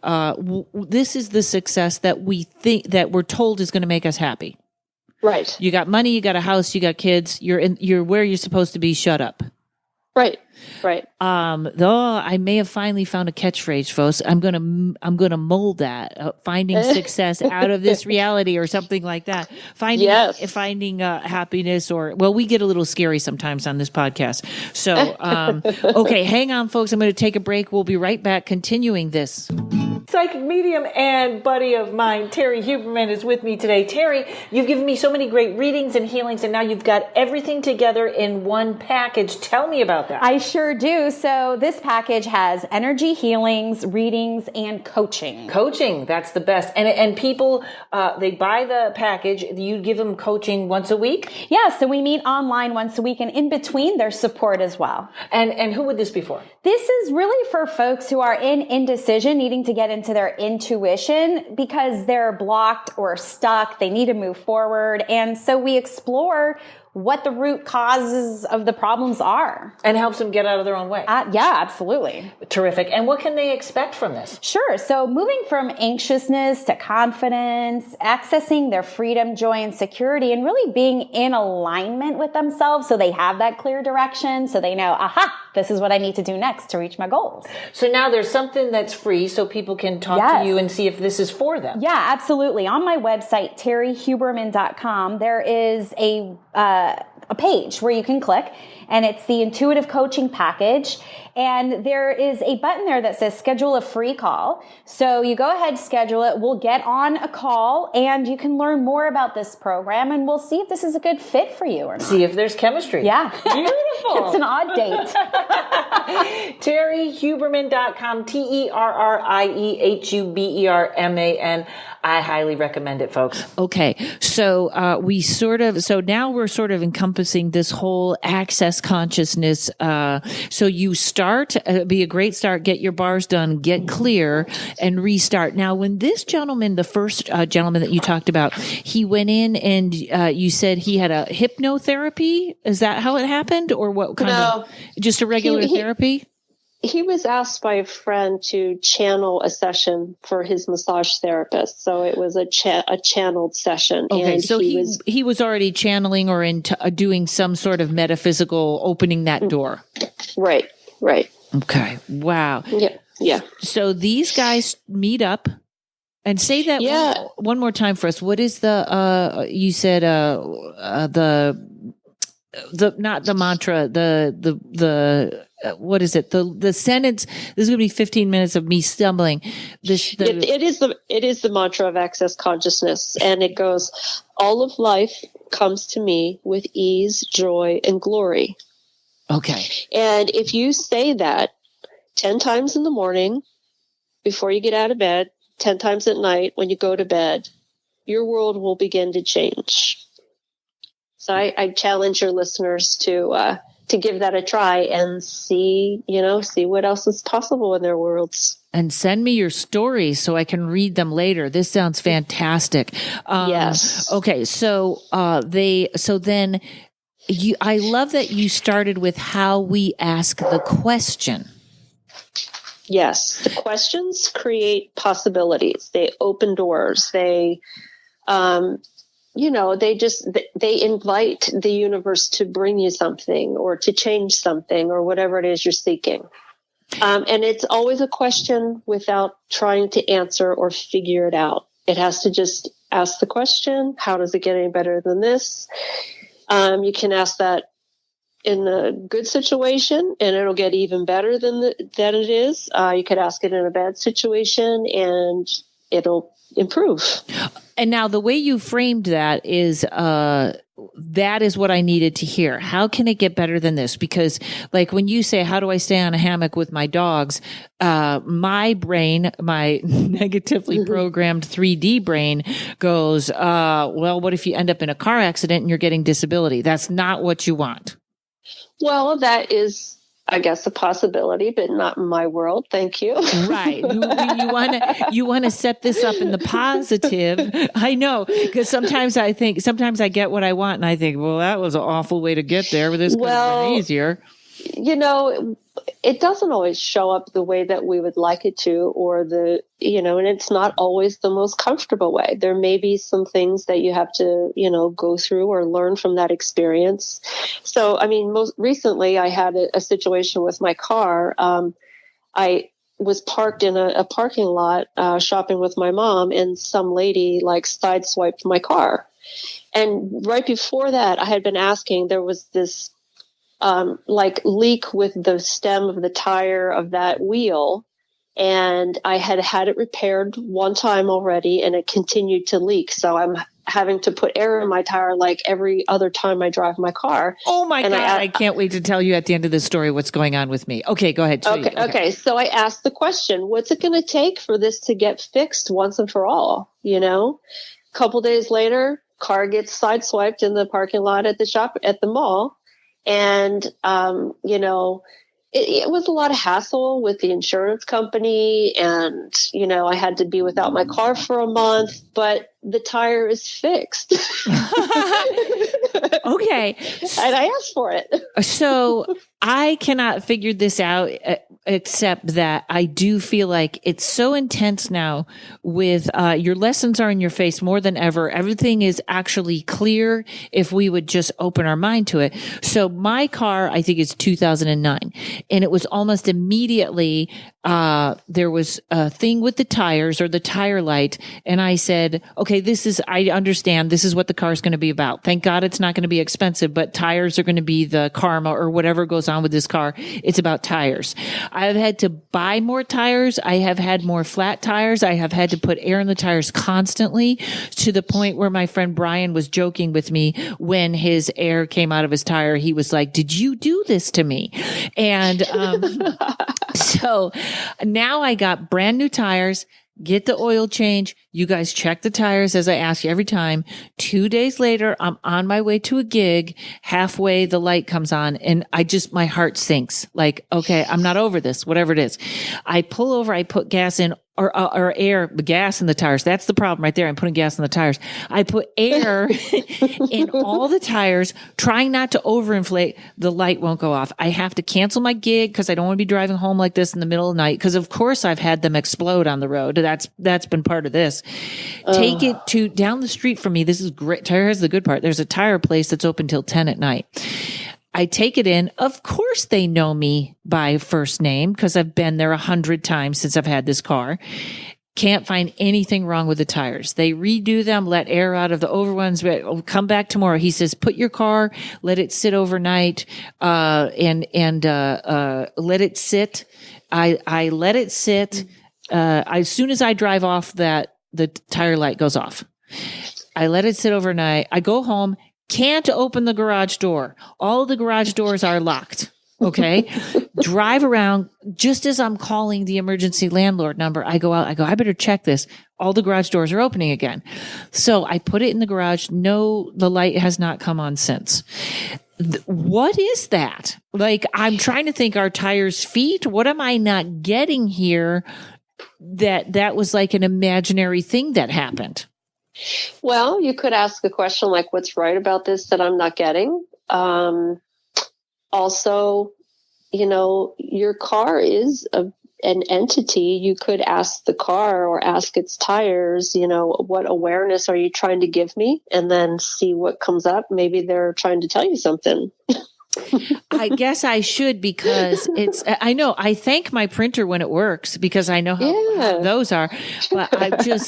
this is the success that we think, that we're told is going to make us happy. Right. You got money, you got a house, you got kids, you're where you're supposed to be, shut up. Right. Though I may have finally found a catchphrase, folks. I'm gonna mold that, finding success out of this reality, or something like that. Finding happiness, or, well, we get a little scary sometimes on this podcast. So, okay, hang on, folks. I'm going to take a break. We'll be right back, continuing this. Psychic medium and buddy of mine, Terry Huberman, is with me today. Terry, you've given me so many great readings and healings, and now you've got everything together in one package. Tell me about that. I sure do. So this package has energy healings, readings, and coaching. Coaching, that's the best. And people, they buy the package. You give them coaching once a week? Yeah, so we meet online once a week, and in between there's support as well. And who would this be for? This is really for folks who are in indecision, needing to get into their intuition because they're blocked or stuck. They need to move forward. And so we explore what the root causes of the problems are. And helps them get out of their own way. Yeah, absolutely. Terrific. And what can they expect from this? Sure. So moving from anxiousness to confidence, accessing their freedom, joy, and security, and really being in alignment with themselves so they have that clear direction, so they know, aha, this is what I need to do next to reach my goals. So now there's something that's free so people can talk to you and see if this is for them. Yeah, absolutely. On my website, terryhuberman.com, there is a page where you can click, and it's the intuitive coaching package. And there is a button there that says schedule a free call. So you go ahead, schedule it. We'll get on a call and you can learn more about this program and we'll see if this is a good fit for you or not. See if there's chemistry. Yeah. Beautiful. It's an odd date. TerryHuberman.com, TerrieHuberman. I highly recommend it, folks. Okay. So, now we're sort of encompassing this whole access consciousness. So you start, be a great start, get your bars done, get clear and restart. Now, when this gentleman, the first gentleman that you talked about, he went in and, you said he had a hypnotherapy. Is that how it happened or what kind of, just a regular therapy? He was asked by a friend to channel a session for his massage therapist. So it was a channeled session. Okay. And So he was already channeling or doing some sort of metaphysical opening that door. Right. Okay. Wow. Yeah. So these guys meet up and say that one more time for us. What is you said, not the mantra, what is it? The sentence, this is going to be 15 minutes of me stumbling. It is the mantra of access consciousness. And it goes, all of life comes to me with ease, joy, and glory. Okay. And if you say that 10 times in the morning, before you get out of bed, 10 times at night when you go to bed, your world will begin to change. So I challenge your listeners to give that a try and see what else is possible in their worlds. And send me your stories so I can read them later. This sounds fantastic. Yes. Okay. So, I love that you started with how we ask the question. Yes. The questions create possibilities. They open doors. They invite the universe to bring you something or to change something or whatever it is you're seeking. And it's always a question without trying to answer or figure it out. It has to just ask the question, how does it get any better than this? You can ask that in a good situation and it'll get even better than it is. You could ask it in a bad situation and it'll improve. And now the way you framed that is what I needed to hear. How can it get better than this? Because like when you say, how do I stay on a hammock with my dogs? My brain, my negatively programmed 3D brain goes, well, what if you end up in a car accident and you're getting disability? That's not what you want. Well, that is, I guess, a possibility, but not in my world. Thank you. Right. You want to set this up in the positive. I know, because sometimes I get what I want and I think, well, that was an awful way to get there, but this could have been easier. It doesn't always show up the way that we would like it to, and it's not always the most comfortable way. There may be some things that you have to, go through or learn from that experience. So, most recently I had a situation with my car. I was parked in a parking lot, shopping with my mom, and some lady sideswiped my car. And right before that, I had been asking, there was this leak with the stem of the tire of that wheel. And I had it repaired one time already and it continued to leak. So I'm having to put air in my tire like every other time I drive my car. Oh my God. I can't wait to tell you at the end of this story what's going on with me. Okay, go ahead. Okay. So I asked the question, what's it going to take for this to get fixed once and for all? A couple days later, car gets sideswiped in the parking lot at the mall. And, it was a lot of hassle with the insurance company and, I had to be without my car for a month, but the tire is fixed. Okay. And I asked for it. So I cannot figure this out except that I do feel like it's so intense now with your lessons are in your face more than ever. Everything is actually clear if we would just open our mind to it. So my car, I think is 2009, and it was almost immediately there was a thing with the tires or the tire light. And I said, okay, I understand this is what the car is going to be about. Thank God it's not going to be expensive, but tires are going to be the karma or whatever goes on with this car. It's about tires. I have had to buy more tires. I have had more flat tires. I have had to put air in the tires constantly, to the point where my friend Brian was joking with me when his air came out of his tire. He was like, "Did you do this to me?" And so now I got brand new tires. Get the oil change. You guys check the tires as I ask you every time. 2 days later, I'm on my way to a gig. Halfway, the light comes on and my heart sinks. Like, okay, I'm not over this, whatever it is. I pull over, I put gas in or air, gas in the tires. That's the problem right there. I'm putting gas in the tires. I put air in all the tires, trying not to overinflate. The light won't go off. I have to cancel my gig because I don't want to be driving home like this in the middle of the night. Because of course I've had them explode on the road. That's been part of this. Take it to down the street from me. This is great. Here's the good part. There's a tire place that's open till 10 at night. I take it in. Of course they know me by first name because I've been there 100 times since I've had this car. Can't find anything wrong with the tires. They redo them, let air out of the over ones. Come back tomorrow. He says, put your car, let it sit overnight, and let it sit. I let it sit. As soon as I drive off, the tire light goes off. I let it sit overnight. I go home. Can't open the garage door. All the garage doors are locked. Okay. Drive around. Just as I'm calling the emergency landlord number, I go out. I go, I better check this. All the garage doors are opening again. So I put it in the garage. No, the light has not come on since. What is that? Like, I'm trying to think, are tires feet? What am I not getting here? That was like an imaginary thing that happened. Well, you could ask a question like, what's right about this that I'm not getting? Also, your car is an entity. You could ask the car or ask its tires, what awareness are you trying to give me? And then see what comes up. Maybe they're trying to tell you something. I guess I should, because I know I thank my printer when it works because I know how those are, but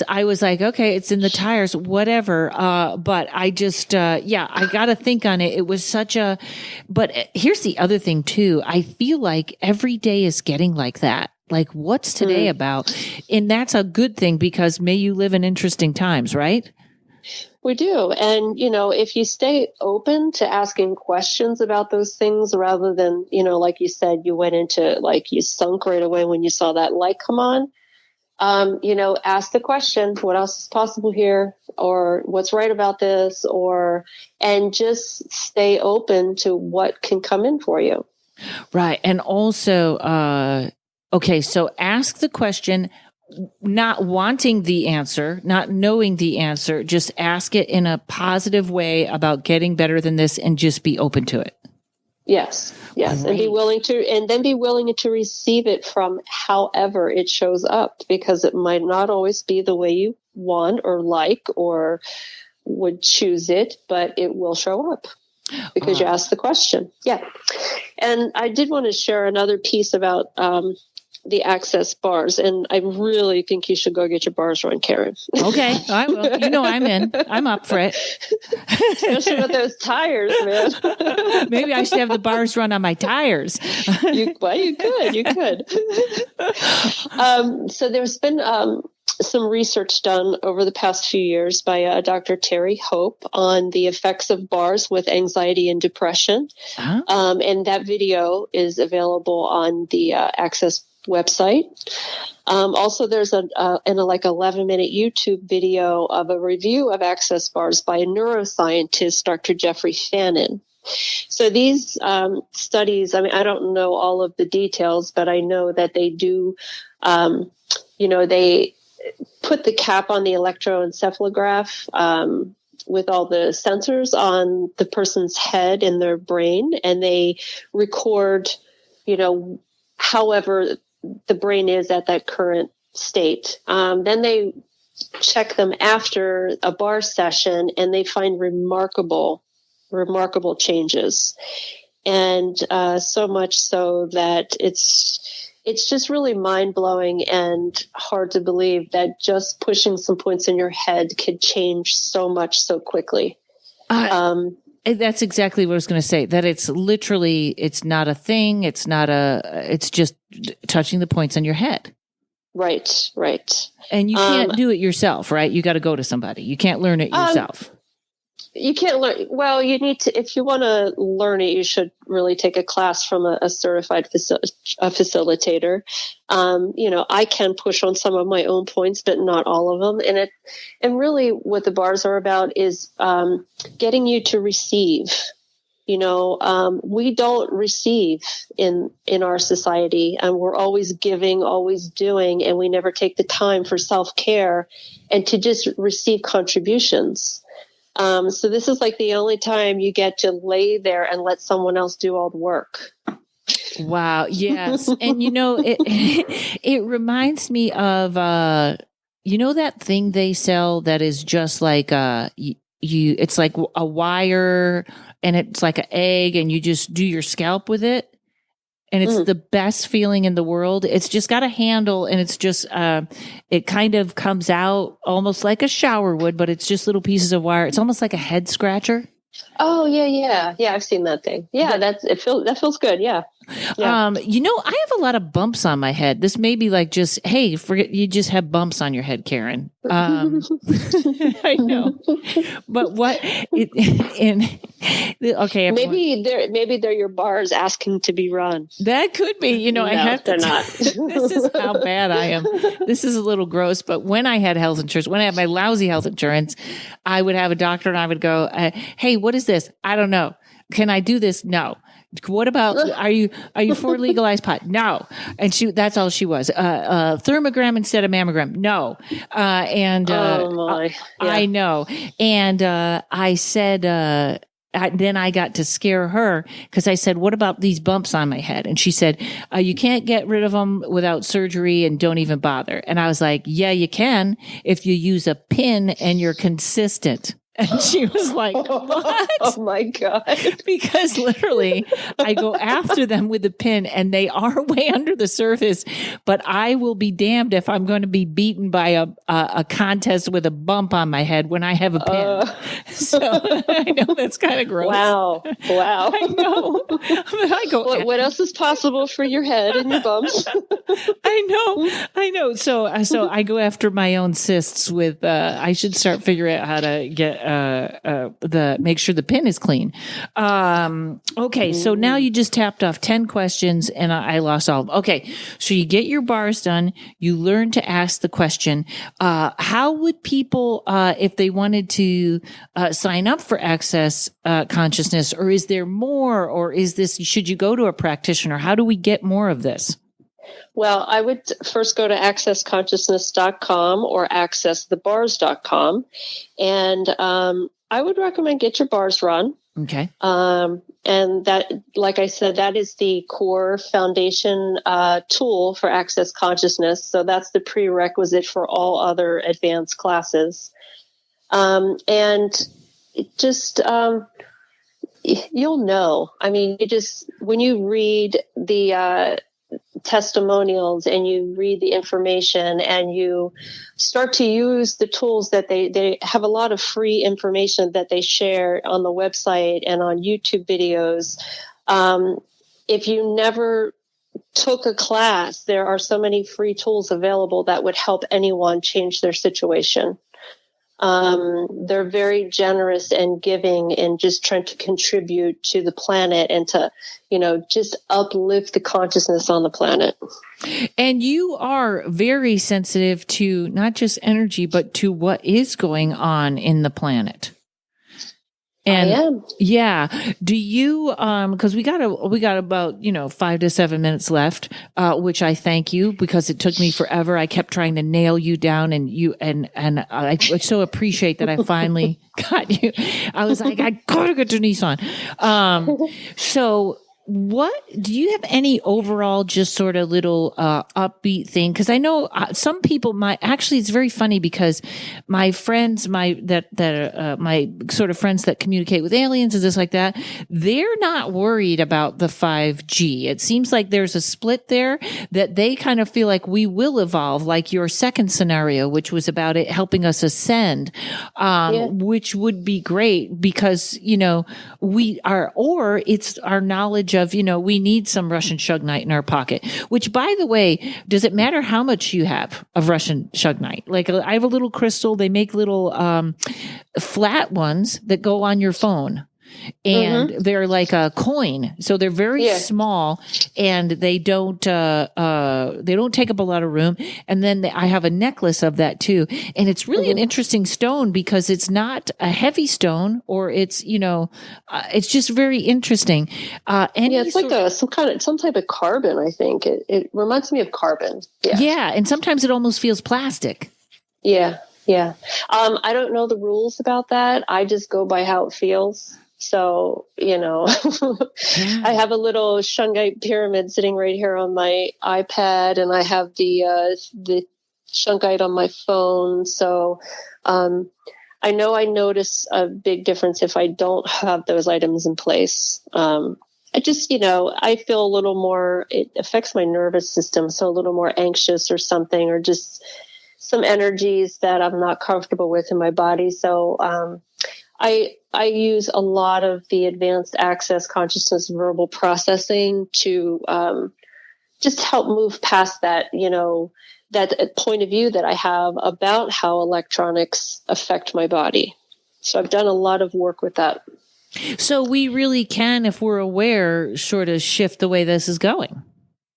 I was like, okay, it's in the tires, whatever. But I just, I got to think on it. It was but here's the other thing too. I feel like every day is getting like that. Like, what's today about? And that's a good thing, because may you live in interesting times, right? We do. And, if you stay open to asking questions about those things rather than, like you said, you went into you sunk right away when you saw that light come on, ask the question, what else is possible here? Or what's right about this? And just stay open to what can come in for you. Right. And also, so ask the question, not wanting the answer, not knowing the answer, just ask it in a positive way about getting better than this, and just be open to it. Yes. Great. And be willing to receive it from however it shows up, because it might not always be the way you want or like or would choose it, but it will show up because you asked the question. Yeah. And I did want to share another piece about, the access bars, and I really think you should go get your bars run, Karen. Okay, I will. I'm in. I'm up for it. Especially with those tires, man. Maybe I should have the bars run on my tires. You could. So there's been some research done over the past few years by Dr. Terry Hope on the effects of bars with anxiety and depression. Uh-huh. And that video is available on the Access website. Also, there's an 11-minute YouTube video of a review of access bars by a neuroscientist, Dr. Jeffrey Fannin. So these studies, I don't know all of the details, but I know that they do, they put the cap on the electroencephalograph with all the sensors on the person's head and their brain, and they record, however the brain is at that current state. Then they check them after a bar session, and they find remarkable changes. And so much so that it's just really mind-blowing and hard to believe that just pushing some points in your head could change so much so quickly. That's exactly what I was going to say, that it's literally, it's not a thing. It's just touching the points on your head. Right. And you can't do it yourself, right? You got to go to somebody. You can't learn it yourself. You can't learn. Well, you need to, if you want to learn it, you should really take a class from a certified facilitator. I can push on some of my own points, but not all of them. And really what the bars are about is getting you to receive. We don't receive in our society, and we're always giving, always doing, and we never take the time for self-care and to just receive contributions. So this is like the only time you get to lay there and let someone else do all the work. Wow. Yes. And it reminds me of, that thing they sell that is just like, it's like a wire and it's like an egg and you just do your scalp with it. And it's the best feeling in the world. It's just got a handle and it's just, it kind of comes out almost like a shower would, but it's just little pieces of wire. It's almost like a head scratcher. Oh, yeah. Yeah, I've seen that thing. Yeah, that feels good. Yeah. I have a lot of bumps on my head. This may be like just, hey, forget you just have bumps on your head, Karen. I know. But okay. Maybe they're your bars asking to be run. That could be, no, I have to. They're not. This is how bad I am. This is a little gross, but when I had health insurance, when I had my lousy health insurance, I would have a doctor and I would go, hey, what is this? I don't know. Can I do this? No. What about, are you for legalized pot? No. And that's all she was. Thermogram instead of mammogram. No. I know. And, I said, then I got to scare her because I said, what about these bumps on my head? And she said, you can't get rid of them without surgery and don't even bother. And I was like, yeah, you can if you use a pin and you're consistent. And she was like, what? Oh my God. Because literally I go after them with the pin and they are way under the surface, but I will be damned if I'm going to be beaten by a contest with a bump on my head when I have a pin. So I know that's kind of gross. Wow. I know. But I go, what else is possible for your head and your bumps? I know. So I go after my own cysts with, I should start figuring out how to get, make sure the pin is clean. Okay. So now you just tapped off 10 questions and I lost all of them. Okay. So you get your bars done. You learn to ask the question. How would people, if they wanted to, sign up for Access, Consciousness, or is there more, or should you go to a practitioner? How do we get more of this? Well, I would first go to accessconsciousness.com or accessthebars.com. And I would recommend get your bars run. Okay. And that, like I said, that is the core foundation tool for Access Consciousness. So that's the prerequisite for all other advanced classes. And just you'll know. I mean, when you read the testimonials and you read the information and you start to use the tools that they have, a lot of free information that they share on the website and on YouTube videos. If you never took a class, there are so many free tools available that would help anyone change their situation. They're very generous and giving and just trying to contribute to the planet and to, just uplift the consciousness on the planet. And you are very sensitive to not just energy, but to what is going on in the planet. And I am. Yeah. Do you, cause we got about, 5 to 7 minutes left, which I thank you because it took me forever. I kept trying to nail you down and I so appreciate that I finally got you. I was like, I gotta get Denise on. So what do you have any overall just sort of little upbeat thing? Because I know some people actually it's very funny because my friends, my sort of friends that communicate with aliens and just like that, they're not worried about the 5G. It seems like there's a split there that they kind of feel like we will evolve, like your second scenario, which was about it helping us ascend, which would be great because, or it's our knowledge of, we need some Russian Shugnite in our pocket, which by the way, does it matter how much you have of Russian Shugnite? Like I have a little crystal. They make little, flat ones that go on your phone. And they're like a coin. So they're very small and they don't take up a lot of room. And then I have a necklace of that too. And it's really an interesting stone because it's not a heavy stone or it's, it's just very interesting. It's like some type of carbon, I think. It reminds me of carbon. Yeah. Yeah. And sometimes it almost feels plastic. Yeah. Yeah. I don't know the rules about that. I just go by how it feels. So, I have a little Shungite pyramid sitting right here on my iPad, and I have the Shungite on my phone. So, I know I notice a big difference if I don't have those items in place. I just, I feel a little more, it affects my nervous system. So a little more anxious or something, or just some energies that I'm not comfortable with in my body. So, I use a lot of the advanced access consciousness verbal processing to just help move past that, that point of view that I have about how electronics affect my body. So I've done a lot of work with that. So we really can, if we're aware, sort of shift the way this is going.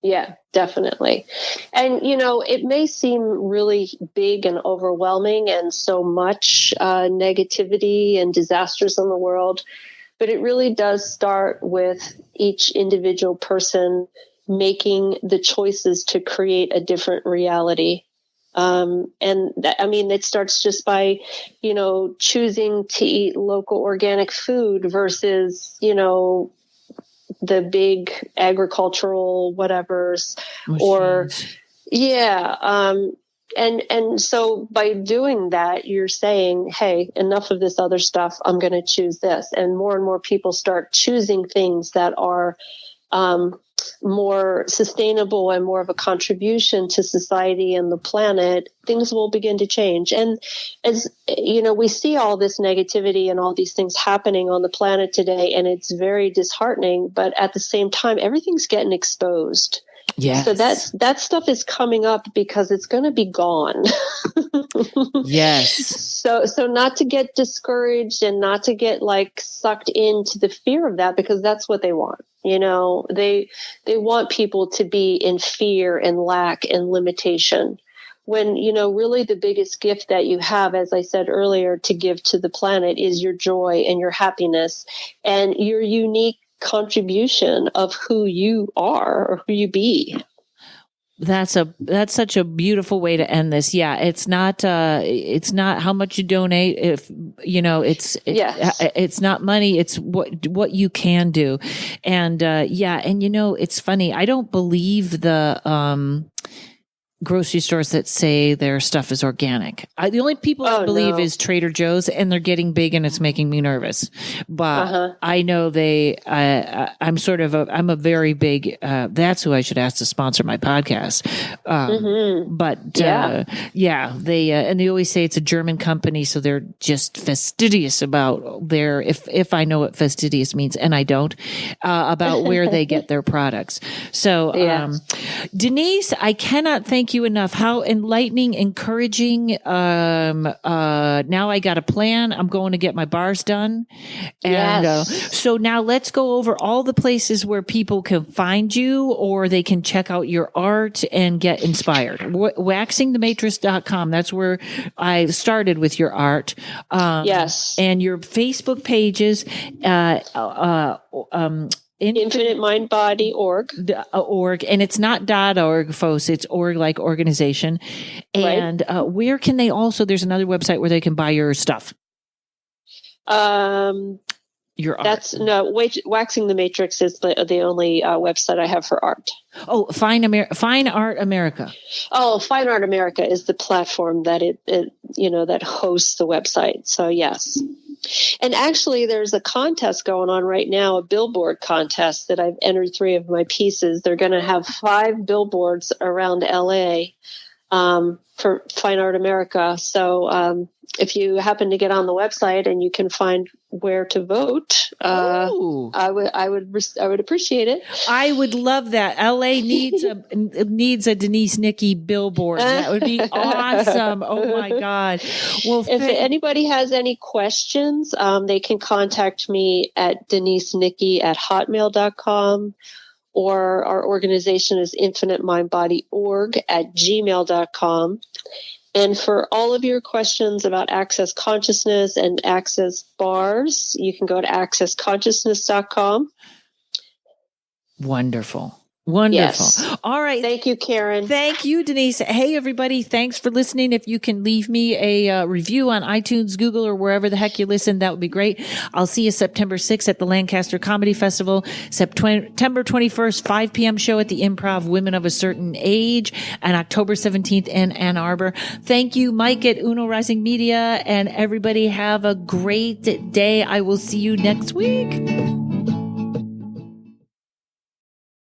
Yeah, definitely. And, it may seem really big and overwhelming and so much negativity and disasters in the world, but it really does start with each individual person making the choices to create a different reality. It starts just by, choosing to eat local organic food versus, the big agricultural whatevers machines. And so by doing that, you're saying, hey, enough of this other stuff. I'm going to choose this. And more people start choosing things that are, more sustainable and more of a contribution to society and the planet, things will begin to change. And as we see all this negativity and all these things happening on the planet today, and it's very disheartening, but at the same time, everything's getting exposed. Yes. So that stuff is coming up because it's going to be gone. Yes. So not to get discouraged and not to get sucked into the fear of that, because that's what they want. They want people to be in fear and lack and limitation. When, really the biggest gift that you have, as I said earlier, to give to the planet is your joy and your happiness and your unique contribution of who you are or who you be. That's such a beautiful way to end this. Yeah. It's not how much you donate. If, it's not money. It's what you can do. And, it's funny. I don't believe the, grocery stores that say their stuff is organic. The only people I believe is Trader Joe's, and they're getting big and it's making me nervous. But I know I'm a very big, that's who I should ask to sponsor my podcast. And they always say it's a German company. So they're just fastidious about if I know what fastidious means, and I don't, about where they get their products. So, Denise, I cannot thank you enough. How enlightening, encouraging. Now I got a plan. I'm going to get my bars done. And so now let's go over all the places where people can find you, or they can check out your art and get inspired. Waxingthematrix.com. That's where I started with your art. And your Facebook pages, InfiniteMindBody.org. And it's not .org, folks. It's org like organization. And where can they also, there's another website where they can buy your stuff. Your art. That's no, Waxing the Matrix is the only website I have for art. Oh, Fine Art America. Oh, Fine Art America is the platform that it that hosts the website. So yes. And actually there's a contest going on right now, a billboard contest that I've entered 3 of my pieces. They're going to have 5 billboards around LA for Fine Art America. So if you happen to get on the website and you can find where to vote, I would appreciate it. I would love that. LA needs a Denise Nickey billboard. That would be awesome. Oh my God. Well, if anybody has any questions, they can contact me at denisenickey@hotmail.com, or our organization is infiniteMindBodyOrg@gmail.com. And for all of your questions about Access Consciousness and Access Bars, you can go to accessconsciousness.com. Wonderful. Wonderful. Yes. All right. Thank you, Karen. Thank you, Denise. Hey, everybody. Thanks for listening. If you can leave me a review on iTunes, Google, or wherever the heck you listen, that would be great. I'll see you September 6th at the Lancaster Comedy Festival, September 21st, 5 p.m. show at the Improv Women of a Certain Age, and October 17th in Ann Arbor. Thank you, Mike at Uno Rising Media, and everybody have a great day. I will see you next week.